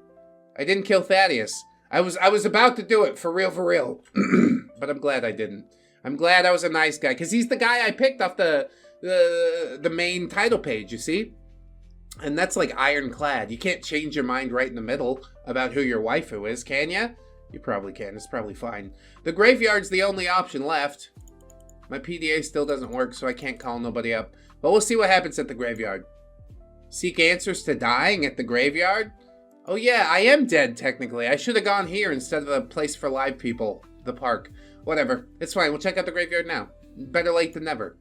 I didn't kill Thaddeus. I was about to do it, for real. But I'm glad I didn't. I'm glad I was a nice guy, because he's the guy I picked off the main title page, you see? And that's like ironclad. You can't change your mind right in the middle about who your waifu is, can ya? You probably can. It's probably fine. The graveyard's the only option left. My PDA still doesn't work, so I can't call nobody up. But we'll see what happens at the graveyard. Seek answers to dying at the graveyard? Oh yeah, I am dead, technically. I should have gone here instead of the place for live people. The park. Whatever. It's fine. We'll check out the graveyard now. Better late than never.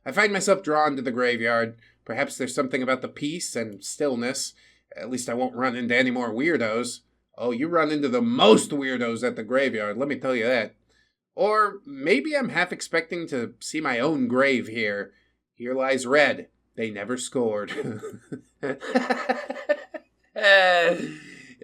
I find myself drawn to the graveyard. Perhaps there's something about the peace and stillness. At least I won't run into any more weirdos. Oh, you run into the most weirdos at the graveyard, let me tell you that. Or maybe I'm half expecting to see my own grave here. Here lies Red. They never scored.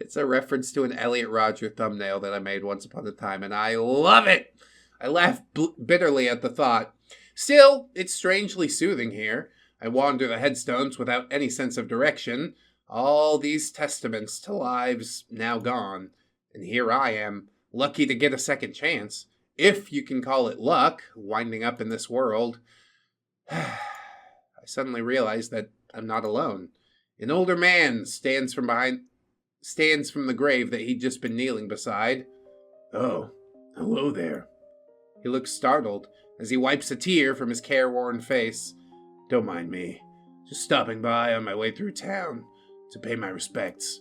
It's a reference to an Elliot Rodger thumbnail that I made once upon a time, and I love it! I laugh bitterly at the thought. Still, it's strangely soothing here. I wander the headstones without any sense of direction. All these testaments to lives now gone. And here I am, lucky to get a second chance. If you can call it luck, winding up in this world. I suddenly realize that I'm not alone. An older man stands from the grave that he'd just been kneeling beside. Oh, hello there. He looks startled as he wipes a tear from his careworn face. Don't mind me. Just stopping by on my way through town to pay my respects.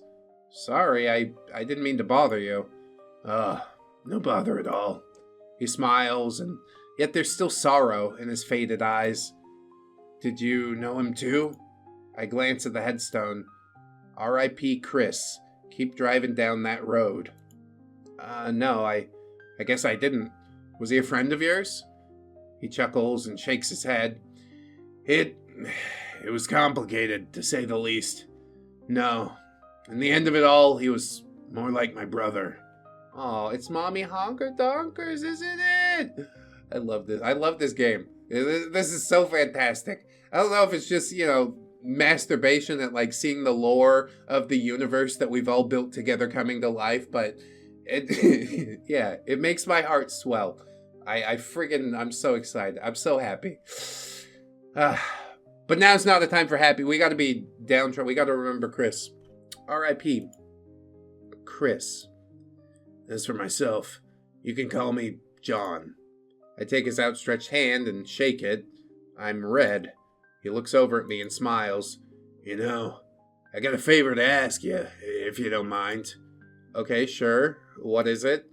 Sorry, I didn't mean to bother you. No bother at all. He smiles, and yet there's still sorrow in his faded eyes. Did you know him too? I glance at the headstone. R.I.P. Chris. Keep driving down that road. No, I guess I didn't. Was he a friend of yours? He chuckles and shakes his head. It was complicated, to say the least. No. In the end of it all, he was more like my brother. Oh, it's Mommy Honker Donkers, isn't it? I love this. I love this game. This is so fantastic. I don't know if it's just, masturbation at, like, seeing the lore of the universe that we've all built together coming to life, but it, yeah, it makes my heart swell. I'm so excited. I'm so happy. But now's not the time for happy. We gotta be downtrodden. We gotta remember Chris. R.I.P. Chris. As for myself, you can call me John. I take his outstretched hand and shake it. I'm red. He looks over at me and smiles. I got a favor to ask you, if you don't mind. Okay, sure. What is it?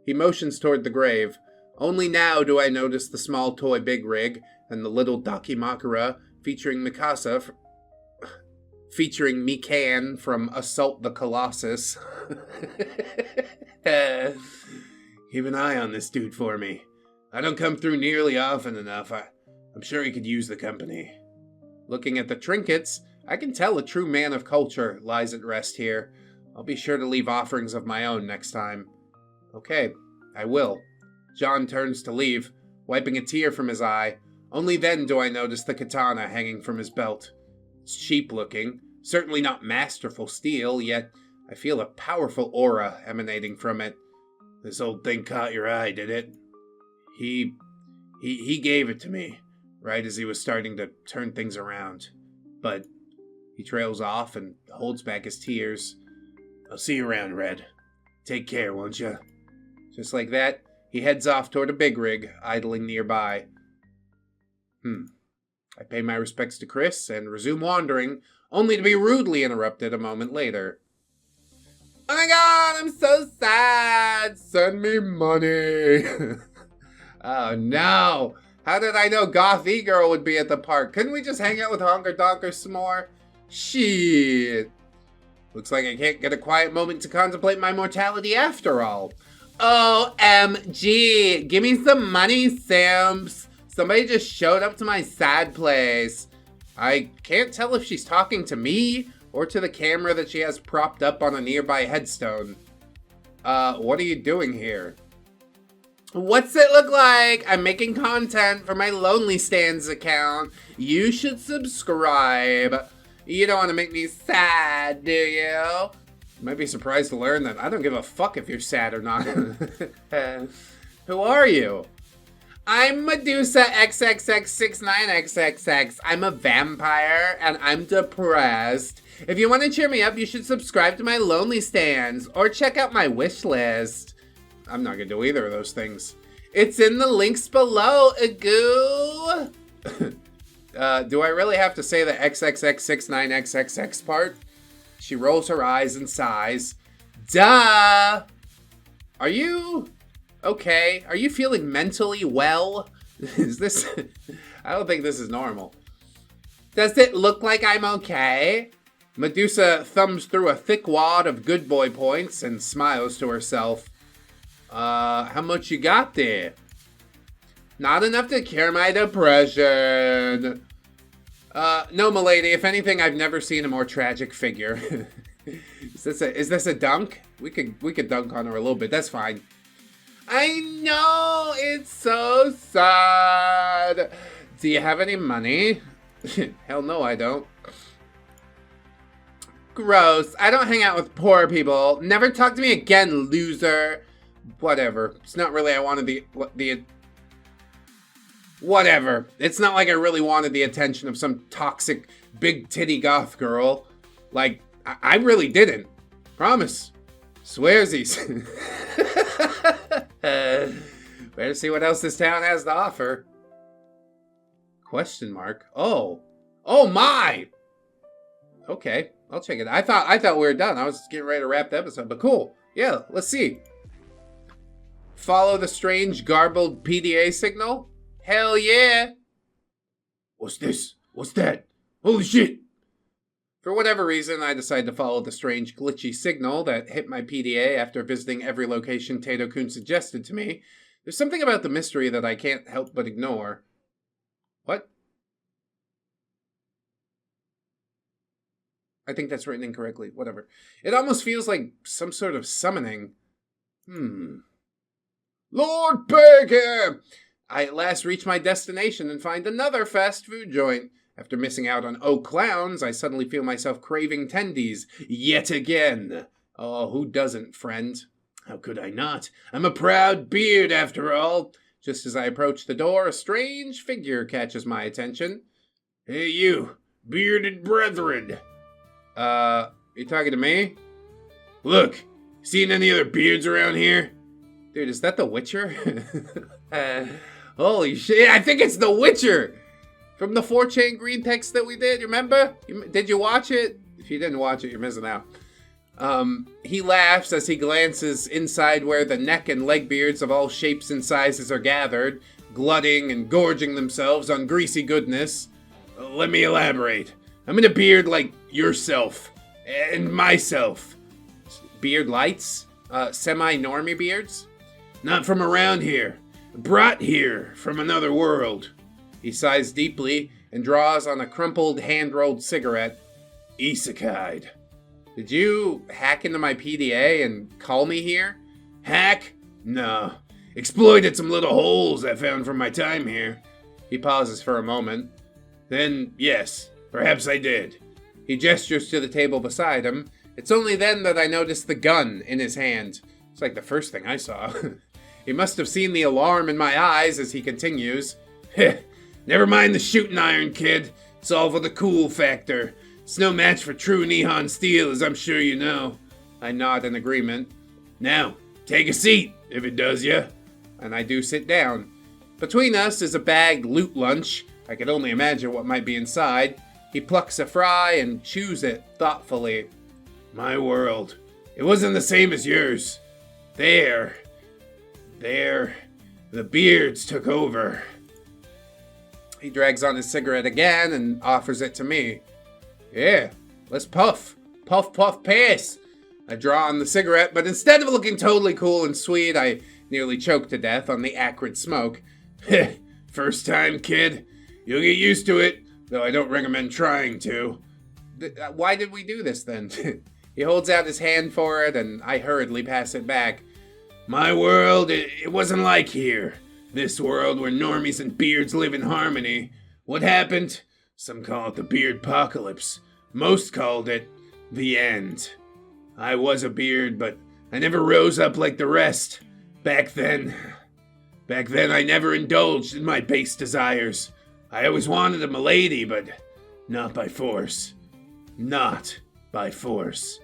He motions toward the grave. Only now do I notice the small toy big rig and the little Dakimakura featuring Mikasa, featuring Mikan from Assault the Colossus. Keep an eye on this dude for me. I don't come through nearly often enough. I'm sure he could use the company. Looking at the trinkets, I can tell a true man of culture lies at rest here. I'll be sure to leave offerings of my own next time. Okay, I will. John turns to leave, wiping a tear from his eye. Only then do I notice the katana hanging from his belt. It's cheap looking, certainly not masterful steel, yet I feel a powerful aura emanating from it. This old thing caught your eye, did it? He gave it to me, right as he was starting to turn things around. But he trails off and holds back his tears. I'll see you around, Red. Take care, won't you? Just like that, he heads off toward a big rig, idling nearby. I pay my respects to Chris and resume wandering, only to be rudely interrupted a moment later. Oh my god, I'm so sad! Send me money! Oh no! How did I know Goth E-Girl would be at the park? Couldn't we just hang out with Honker Donkers some more? Shit! Looks like I can't get a quiet moment to contemplate my mortality after all. OMG! Give me some money, Simps! Somebody just showed up to my sad place. I can't tell if she's talking to me or to the camera that she has propped up on a nearby headstone. What are you doing here? What's it look like? I'm making content for my Lonely Stands account. You should subscribe. You don't want to make me sad, do you? You might be surprised to learn that I don't give a fuck if you're sad or not. Who are you? I'm Medusa XXX69XXX. I'm a vampire and I'm depressed. If you want to cheer me up, you should subscribe to my Lonely Stands or check out my wish list. I'm not going to do either of those things. It's in the links below, Agoo. Do I really have to say the XXX69XXX part? She rolls her eyes and sighs. Duh! Are you okay? Are you feeling mentally well? Is this... I don't think this is normal. Does it look like I'm okay? Medusa thumbs through a thick wad of good boy points and smiles to herself. How much you got there? Not enough to cure my depression. No, milady, if anything, I've never seen a more tragic figure. Is Is this a dunk? We could dunk on her a little bit. That's fine. I know, it's so sad. Do you have any money? Hell no, I don't. Gross. I don't hang out with poor people. Never talk to me again, loser. Whatever. It's not really I wanted the whatever. It's not like I really wanted the attention of some toxic big titty goth girl. Like, I really didn't. Promise. Swearsies. Better see what else this town has to offer. Question mark. Oh my. Okay, I'll check it. I thought we were done. I was getting ready to wrap the episode, but cool. Yeah, let's see. Follow the strange garbled PDA signal. Hell yeah. What's this? What's that? Holy shit. For whatever reason, I decided to follow the strange glitchy signal that hit my PDA after visiting every location Tato-kun suggested to me. There's something about the mystery that I can't help but ignore. What? I think that's written incorrectly. Whatever. It almost feels like some sort of summoning. Lord Bacon! I at last reach my destination and find another fast food joint. After missing out on Oh Clowns, I suddenly feel myself craving tendies yet again. Oh, who doesn't, friend? How could I not? I'm a proud beard, after all. Just as I approach the door, a strange figure catches my attention. Hey, you, bearded brethren. You talking to me? Look, seen any other beards around here? Dude, is that The Witcher? Holy shit, I think it's The Witcher! From the 4chan green text that we did, remember? Did you watch it? If you didn't watch it, you're missing out. He laughs as he glances inside where the neck and leg beards of all shapes and sizes are gathered, glutting and gorging themselves on greasy goodness. Let me elaborate. I'm in a beard like yourself and myself. Beard lights? Semi-normie beards? Not from around here. Brought here from another world. He sighs deeply and draws on a crumpled, hand-rolled cigarette. Isekai. Did you hack into my PDA and call me here? Hack? No. Exploited some little holes I found from my time here. He pauses for a moment. Then, yes, perhaps I did. He gestures to the table beside him. It's only then that I notice the gun in his hand. It's like the first thing I saw. He must have seen the alarm in my eyes as he continues. Heh, never mind the shooting iron, kid. It's all for the cool factor. It's no match for true Nihon steel, as I'm sure you know. I nod in agreement. Now, take a seat, if it does ya. And I do sit down. Between us is a bagged loot lunch. I can only imagine what might be inside. He plucks a fry and chews it thoughtfully. My world. It wasn't the same as yours. There. The beards took over. He drags on his cigarette again and offers it to me. Yeah, let's puff. Puff, puff, pass. I draw on the cigarette, but instead of looking totally cool and sweet, I nearly choke to death on the acrid smoke. First time, kid. You'll get used to it, though I don't recommend trying to. Why did we do this then? He holds out his hand for it, and I hurriedly pass it back. My world, it wasn't like here. This world where normies and beards live in harmony. What happened? Some call it the Beardpocalypse. Most called it the end. I was a beard, but I never rose up like the rest. Back then I never indulged in my base desires. I always wanted a milady, but not by force. Not by force.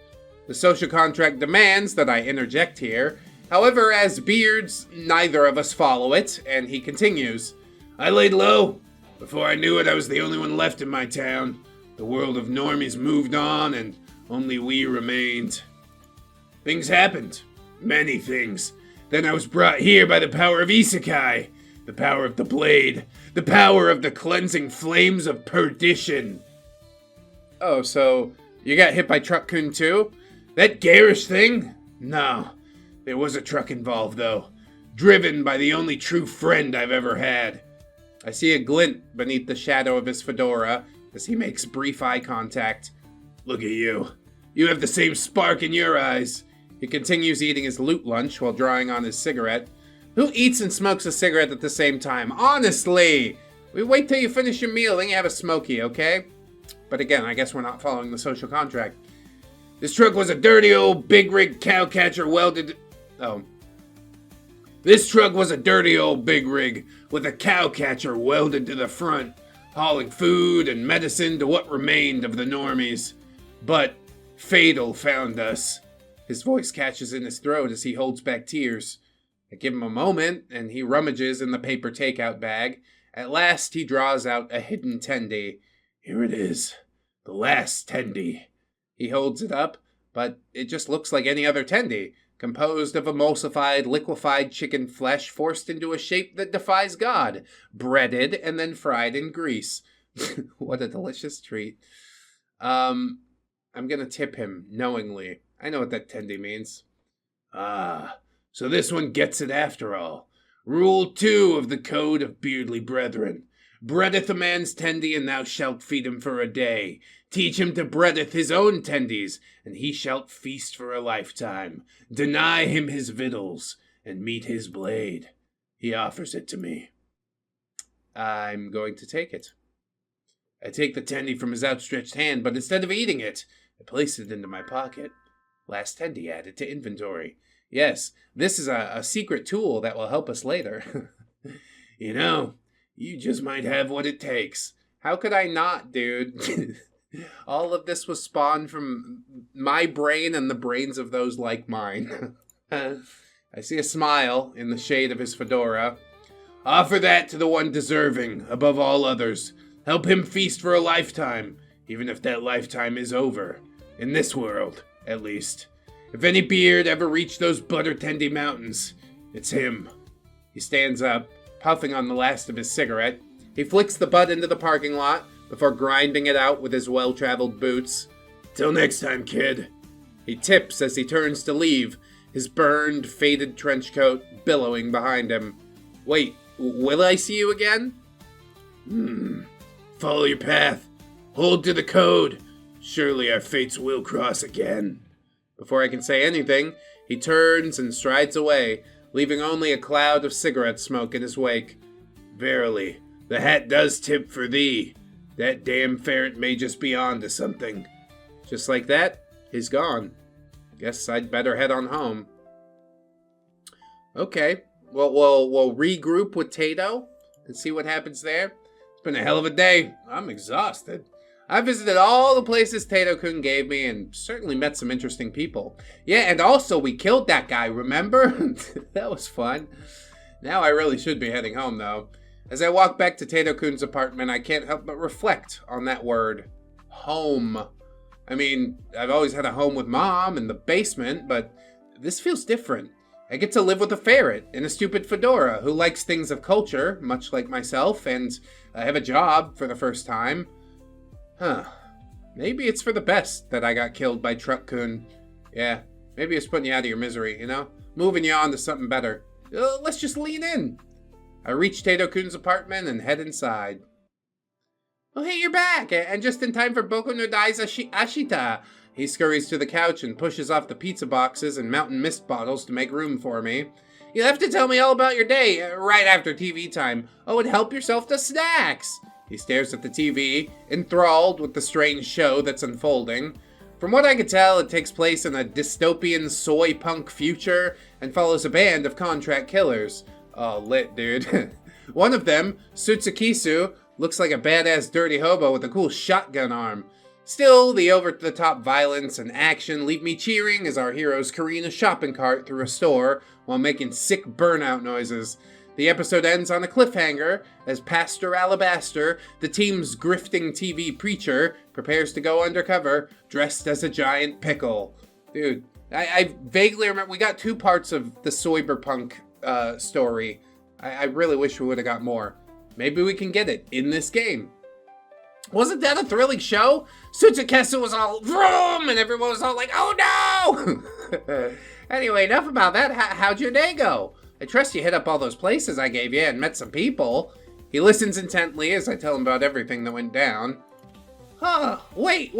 The social contract demands that I interject here. However, as beards, neither of us follow it, and he continues. I laid low. Before I knew it, I was the only one left in my town. The world of normies moved on, and only we remained. Things happened. Many things. Then I was brought here by the power of Isekai. The power of the blade. The power of the cleansing flames of perdition. Oh, so you got hit by Truck-Kun too? That garish thing? No. There was a truck involved, though. Driven by the only true friend I've ever had. I see a glint beneath the shadow of his fedora as he makes brief eye contact. Look at you. You have the same spark in your eyes. He continues eating his loot lunch while drawing on his cigarette. Who eats and smokes a cigarette at the same time? Honestly! We wait till you finish your meal, then you have a smoky, okay? But again, I guess we're not following the social contract. This truck was a dirty old big rig cowcatcher welded... This truck was a dirty old big rig with a cowcatcher welded to the front, hauling food and medicine to what remained of the normies. But Fatal found us. His voice catches in his throat as he holds back tears. I give him a moment, and he rummages in the paper takeout bag. At last, he draws out a hidden Tendie. Here it is. The last Tendie. He holds it up, but it just looks like any other Tendie, composed of emulsified, liquefied chicken flesh forced into a shape that defies God, breaded and then fried in grease. What a delicious treat. I'm gonna tip him, knowingly. I know what that Tendie means. Ah, so this one gets it after all. Rule 2 of the Code of Beardly Brethren. Breadeth a man's Tendie, and thou shalt feed him for a day. Teach him to breadeth his own Tendies, and he shalt feast for a lifetime. Deny him his victuals, and meet his blade. He offers it to me. I'm going to take it. I take the Tendie from his outstretched hand, but instead of eating it, I place it into my pocket. Last Tendie added to inventory. Yes, this is a secret tool that will help us later. You know, you just might have what it takes. How could I not, dude? All of this was spawned from my brain and the brains of those like mine. I see a smile in the shade of his fedora. Offer that to the one deserving, above all others. Help him feast for a lifetime, even if that lifetime is over. In this world, at least. If any beard ever reached those Butter Tendie Mountains, it's him. He stands up, puffing on the last of his cigarette. He flicks the butt into the parking lot before grinding it out with his well-traveled boots. Till next time, kid. He tips as he turns to leave, his burned, faded trench coat billowing behind him. Wait, will I see you again? Follow your path. Hold to the code. Surely our fates will cross again. Before I can say anything, he turns and strides away, leaving only a cloud of cigarette smoke in his wake. Verily, the hat does tip for thee. That damn ferret may just be on to something. Just like that, he's gone. Guess I'd better head on home. Okay, well, we'll regroup with Tato and see what happens there. It's been a hell of a day. I'm exhausted. I visited all the places Tato-kun gave me and certainly met some interesting people. Yeah, and also we killed that guy, remember? That was fun. Now I really should be heading home, though. As I walk back to Tato-kun's apartment, I can't help but reflect on that word. Home. I mean, I've always had a home with Mom in the basement, but this feels different. I get to live with a ferret in a stupid fedora who likes things of culture, much like myself, and I have a job for the first time. Maybe it's for the best that I got killed by Truck-Kun. Yeah, maybe it's putting you out of your misery, you know? Moving you on to something better. Let's just lean in. I reach Tato-kun's apartment and head inside. Oh, hey, you're back! And just in time for Boku no Dai's Ashita. He scurries to the couch and pushes off the pizza boxes and mountain mist bottles to make room for me. You'll have to tell me all about your day right after TV time. Oh, and help yourself to snacks. He stares at the TV, enthralled with the strange show that's unfolding. From what I can tell, it takes place in a dystopian soy punk future and follows a band of contract killers. Oh, lit, dude. One of them, Sutsukisu, looks like a badass dirty hobo with a cool shotgun arm. Still, the over-the-top violence and action leave me cheering as our heroes careen a shopping cart through a store while making sick burnout noises. The episode ends on a cliffhanger as Pastor Alabaster, the team's grifting TV preacher, prepares to go undercover, dressed as a giant pickle. Dude, I vaguely remember, we got 2 parts of the Cyberpunk story. I really wish we would have got more. Maybe we can get it in this game. Wasn't that a thrilling show? Sutsukesu was all vroom, and everyone was all like, oh no! Anyway, enough about that. How'd your day go? I trust you hit up all those places I gave you and met some people. He listens intently as I tell him about everything that went down. Huh, wait.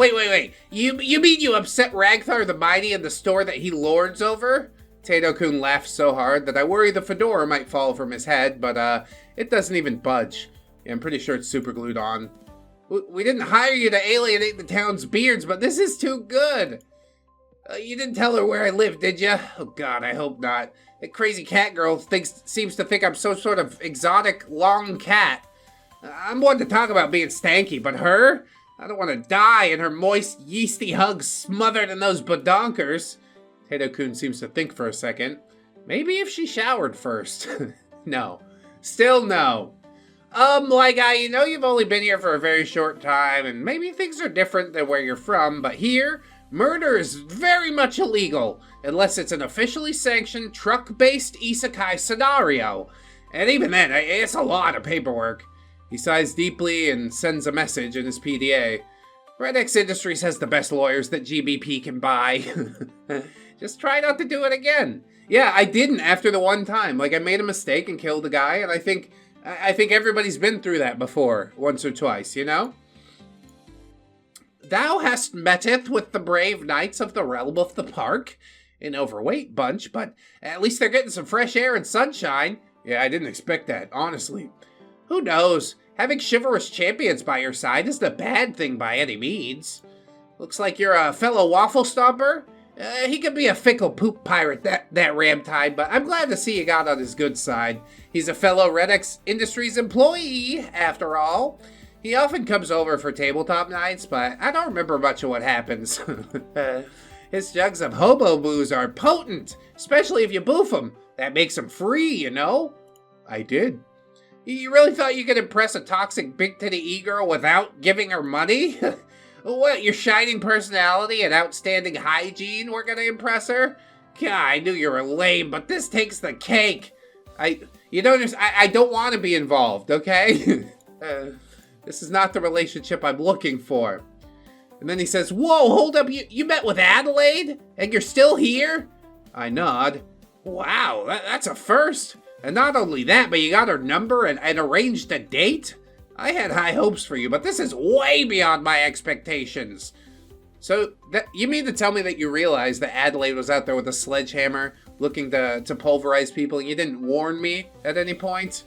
You mean you upset Ragthar the Mighty in the store that he lords over? Tato-kun laughed so hard that I worry the fedora might fall from his head, but it doesn't even budge. Yeah, I'm pretty sure it's super glued on. We didn't hire you to alienate the town's beards, but this is too good. You didn't tell her where I live, did you? Oh god, I hope not. That crazy cat girl seems to think I'm some sort of exotic long cat. I'm one to talk about being stanky, but her? I don't want to die in her moist, yeasty hugs smothered in those badonkers. Tato-kun seems to think for a second. Maybe if she showered first. No. Still no. I know you've only been here for a very short time, and maybe things are different than where you're from, but here, murder is very much illegal, unless it's an officially sanctioned truck-based isekai scenario. And even then, it's a lot of paperwork. He sighs deeply and sends a message in his PDA. ReddX Industries has the best lawyers that GBP can buy. Just try not to do it again. Yeah, I didn't after the one time. I made a mistake and killed a guy, and I think everybody's been through that before, once or twice, you know? Thou hast metteth with the brave knights of the realm of the park. An overweight bunch, but at least they're getting some fresh air and sunshine. Yeah, I didn't expect that, honestly. Who knows? Having chivalrous champions by your side isn't a bad thing by any means. Looks like you're a fellow waffle stomper. He could be a fickle poop pirate, that Ramtide, but I'm glad to see you got on his good side. He's a fellow ReddX Industries employee, after all. He often comes over for tabletop nights, but I don't remember much of what happens. His jugs of hobo booze are potent, especially if you boof them. That makes them free, you know? I did. You really thought you could impress a toxic big-titty e-girl without giving her money? What, your shining personality and outstanding hygiene were gonna impress her? God, I knew you were lame, but this takes the cake. I don't want to be involved, okay? This is not the relationship I'm looking for. And then he says, whoa, hold up, you met with Adelaide? And you're still here? I nod. Wow, that's a first. And not only that, but you got her number and arranged a date? I had high hopes for you, but this is way beyond my expectations. So, you mean to tell me that you realized that Adelaide was out there with a sledgehammer looking to pulverize people and you didn't warn me at any point?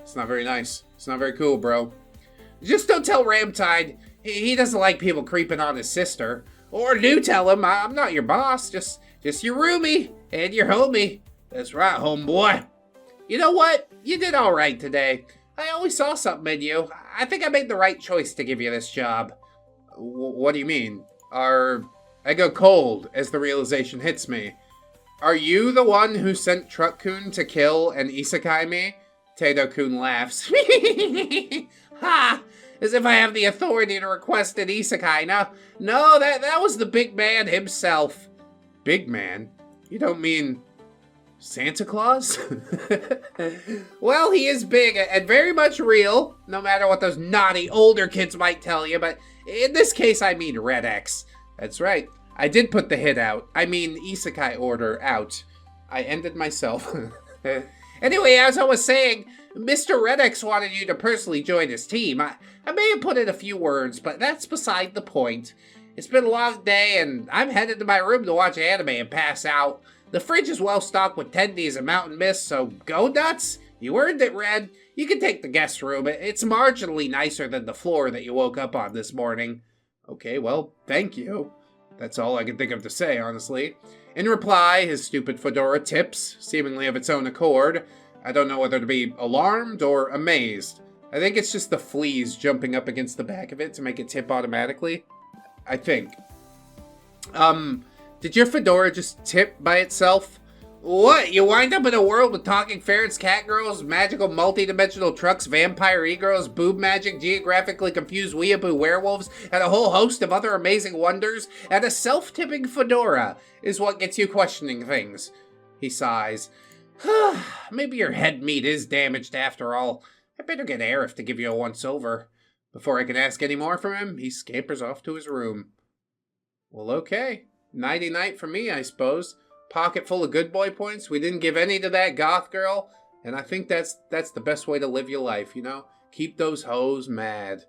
It's not very nice. It's not very cool, bro. Just don't tell Ramtide. He doesn't like people creeping on his sister. Or do tell him I'm not your boss, just your roomie and your homie. That's right, homeboy. You know what? You did all right today. I always saw something in you. I think I made the right choice to give you this job. What do you mean? I go cold as the realization hits me. Are you the one who sent Truck-Kun to kill and isekai me? Tato-kun laughs. Ha! As if I have the authority to request an isekai. No, that was the big man himself. Big man? You don't mean Santa Claus? Well, he is big and very much real, no matter what those naughty older kids might tell you, but in this case I mean ReddX. That's right, I did put the hit out. I mean isekai order out. I ended myself. Anyway, as I was saying, Mr. ReddX wanted you to personally join his team. I may have put in a few words, but that's beside the point. It's been a long day, and I'm headed to my room to watch anime and pass out. The fridge is well stocked with tendies and mountain mist, so go nuts. You earned it, Red. You can take the guest room. It's marginally nicer than the floor that you woke up on this morning. Okay, well, thank you. That's all I can think of to say, honestly. In reply, his stupid fedora tips, seemingly of its own accord. I don't know whether to be alarmed or amazed. I think it's just the fleas jumping up against the back of it to make it tip automatically. I think. Did your fedora just tip by itself? What? You wind up in a world with talking ferrets, cat girls, magical multi-dimensional trucks, vampire e-girls, boob magic, geographically confused weeaboo werewolves, and a whole host of other amazing wonders, and a self-tipping fedora is what gets you questioning things. He sighs. Maybe your head meat is damaged after all. I better get Arif to give you a once-over. Before I can ask any more from him, he scampers off to his room. Well, okay. Nighty-night for me, I suppose. Pocket full of good boy points. We didn't give any to that goth girl. And I think that's the best way to live your life, you know? Keep those hoes mad.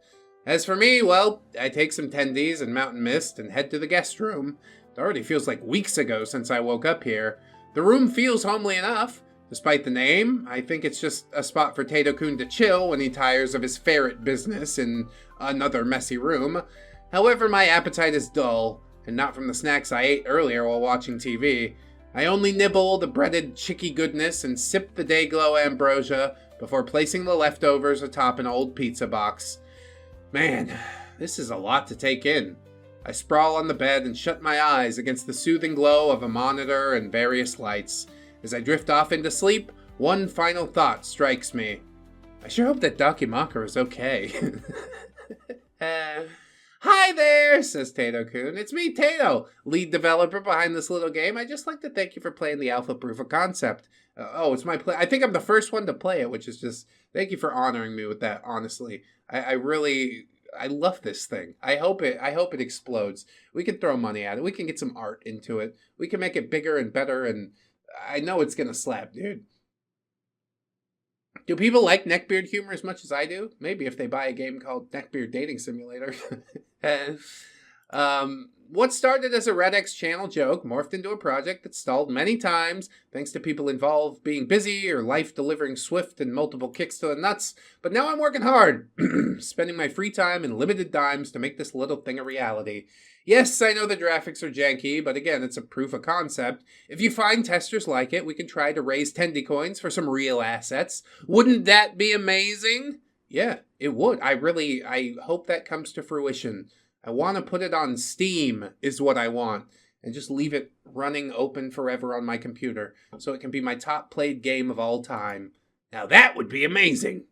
As for me, well, I take some tendies and Mountain Mist and head to the guest room. It already feels like weeks ago since I woke up here. The room feels homely enough. Despite the name, I think it's just a spot for Tato-kun to chill when he tires of his ferret business in another messy room. However, my appetite is dull, and not from the snacks I ate earlier while watching TV. I only nibble the breaded chicky goodness and sip the Dayglow ambrosia before placing the leftovers atop an old pizza box. Man, this is a lot to take in. I sprawl on the bed and shut my eyes against the soothing glow of a monitor and various lights. As I drift off into sleep, one final thought strikes me. I sure hope that Dakimakura is okay. Hi there, says Tato-kun. It's me, Tato, lead developer behind this little game. I'd just like to thank you for playing the alpha proof of concept. It's my play. I think I'm the first one to play it, which is just, thank you for honoring me with that, honestly. I love this thing. I hope it explodes. We can throw money at it. We can get some art into it. We can make it bigger and better, and I know it's gonna slap, dude. Do people like Neckbeard humor as much as I do? Maybe if they buy a game called Neckbeard Dating Simulator. What started as a ReddX channel joke morphed into a project that stalled many times, thanks to people involved being busy or life delivering swift and multiple kicks to the nuts. But now I'm working hard, spending my free time and limited dimes to make this little thing a reality. Yes, I know the graphics are janky, but again, it's a proof of concept. If you find testers like it, we can try to raise Tendie coins for some real assets. Wouldn't that be amazing? Yeah, it would. I hope that comes to fruition. I want to put it on Steam, is what I want, and just leave it running open forever on my computer, so it can be my top played game of all time. Now that would be amazing!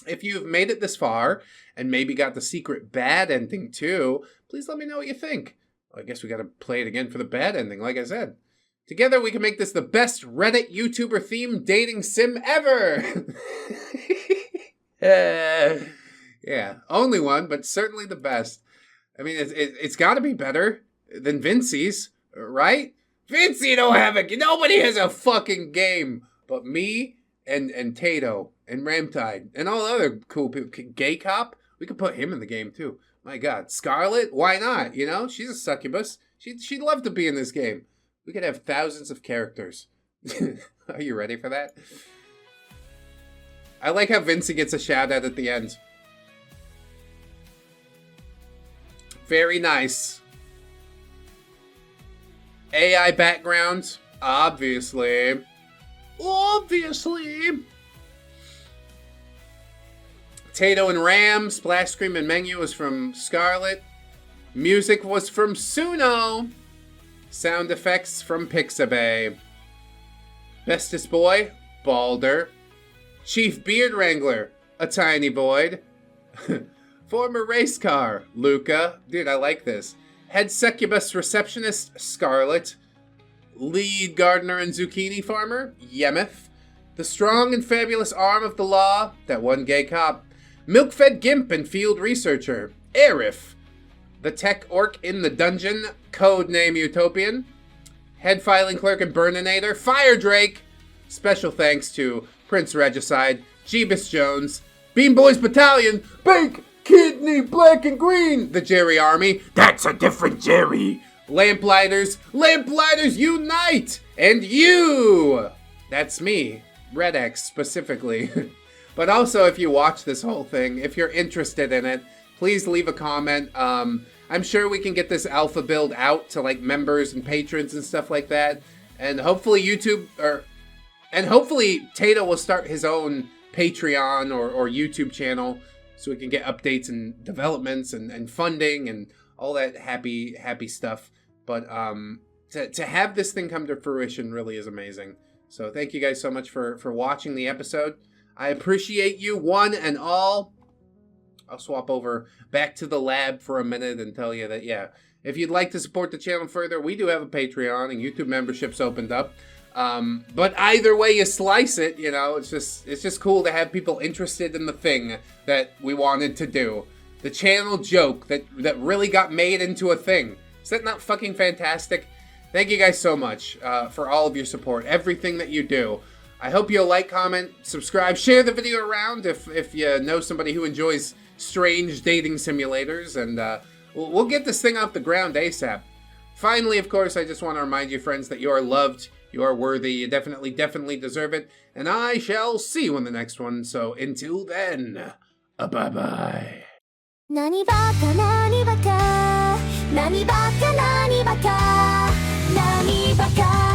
If you've made it this far, and maybe got the secret bad ending too, please let me know what you think. Well, I guess we gotta play it again for the bad ending, like I said. Together we can make this the best Reddit YouTuber themed dating sim ever! Yeah, only one, but certainly the best. I mean, it's gotta be better than Vincey's, right? Vincey don't have nobody has a fucking game but me and Tato and Ramtide and all the other cool people. Gay Cop, we could put him in the game too. My God, Scarlet, why not? You know, she's a succubus. She'd love to be in this game. We could have thousands of characters. Are you ready for that? I like how Vincey gets a shout out at the end. Very nice. AI background, obviously. Tato and Ram, Splash Screen and Menu was from Scarlet. Music was from Suno. Sound effects from Pixabay. Bestest Boy, Balder. Chief Beard Wrangler, a tiny Void. Former race car, Luca. Dude, I like this. Head succubus receptionist, Scarlet. Lead gardener and zucchini farmer, Yemeth. The strong and fabulous arm of the law, that one gay cop. Milk-fed gimp and field researcher, Arif. The tech orc in the dungeon, codename Utopian. Head filing clerk and Burninator, Fire Drake. Special thanks to Prince Regicide, Jeebus Jones, Bean Boys Battalion, Bake, Kidney, Black and Green, the Jerry Army, that's a different Jerry, Lamplighters Unite, and you, that's me, ReddX specifically. But also, if you watch this whole thing, if you're interested in it, please leave a comment. I'm sure we can get this alpha build out to like members and patrons and stuff like that, and hopefully hopefully Tato will start his own Patreon or YouTube channel so we can get updates and developments and funding and all that happy stuff. But to have this thing come to fruition really is amazing. So thank you guys so much for watching the episode. I appreciate you one and all. I'll swap over back to the lab for a minute and tell you that, yeah, if you'd like to support the channel further, we do have a Patreon and YouTube memberships opened up. But either way you slice it, you know, it's just cool to have people interested in the thing that we wanted to do. The channel joke that really got made into a thing. Is that not fucking fantastic? Thank you guys so much for all of your support, everything that you do. I hope you'll like, comment, subscribe, share the video around if you know somebody who enjoys strange dating simulators, and we'll get this thing off the ground ASAP. Finally, of course, I just want to remind you, friends, that you are loved, you are worthy, you definitely deserve it, and I shall see you in the next one. So until then, bye-bye. 何バカ何バカ何バカ何バカ何バカ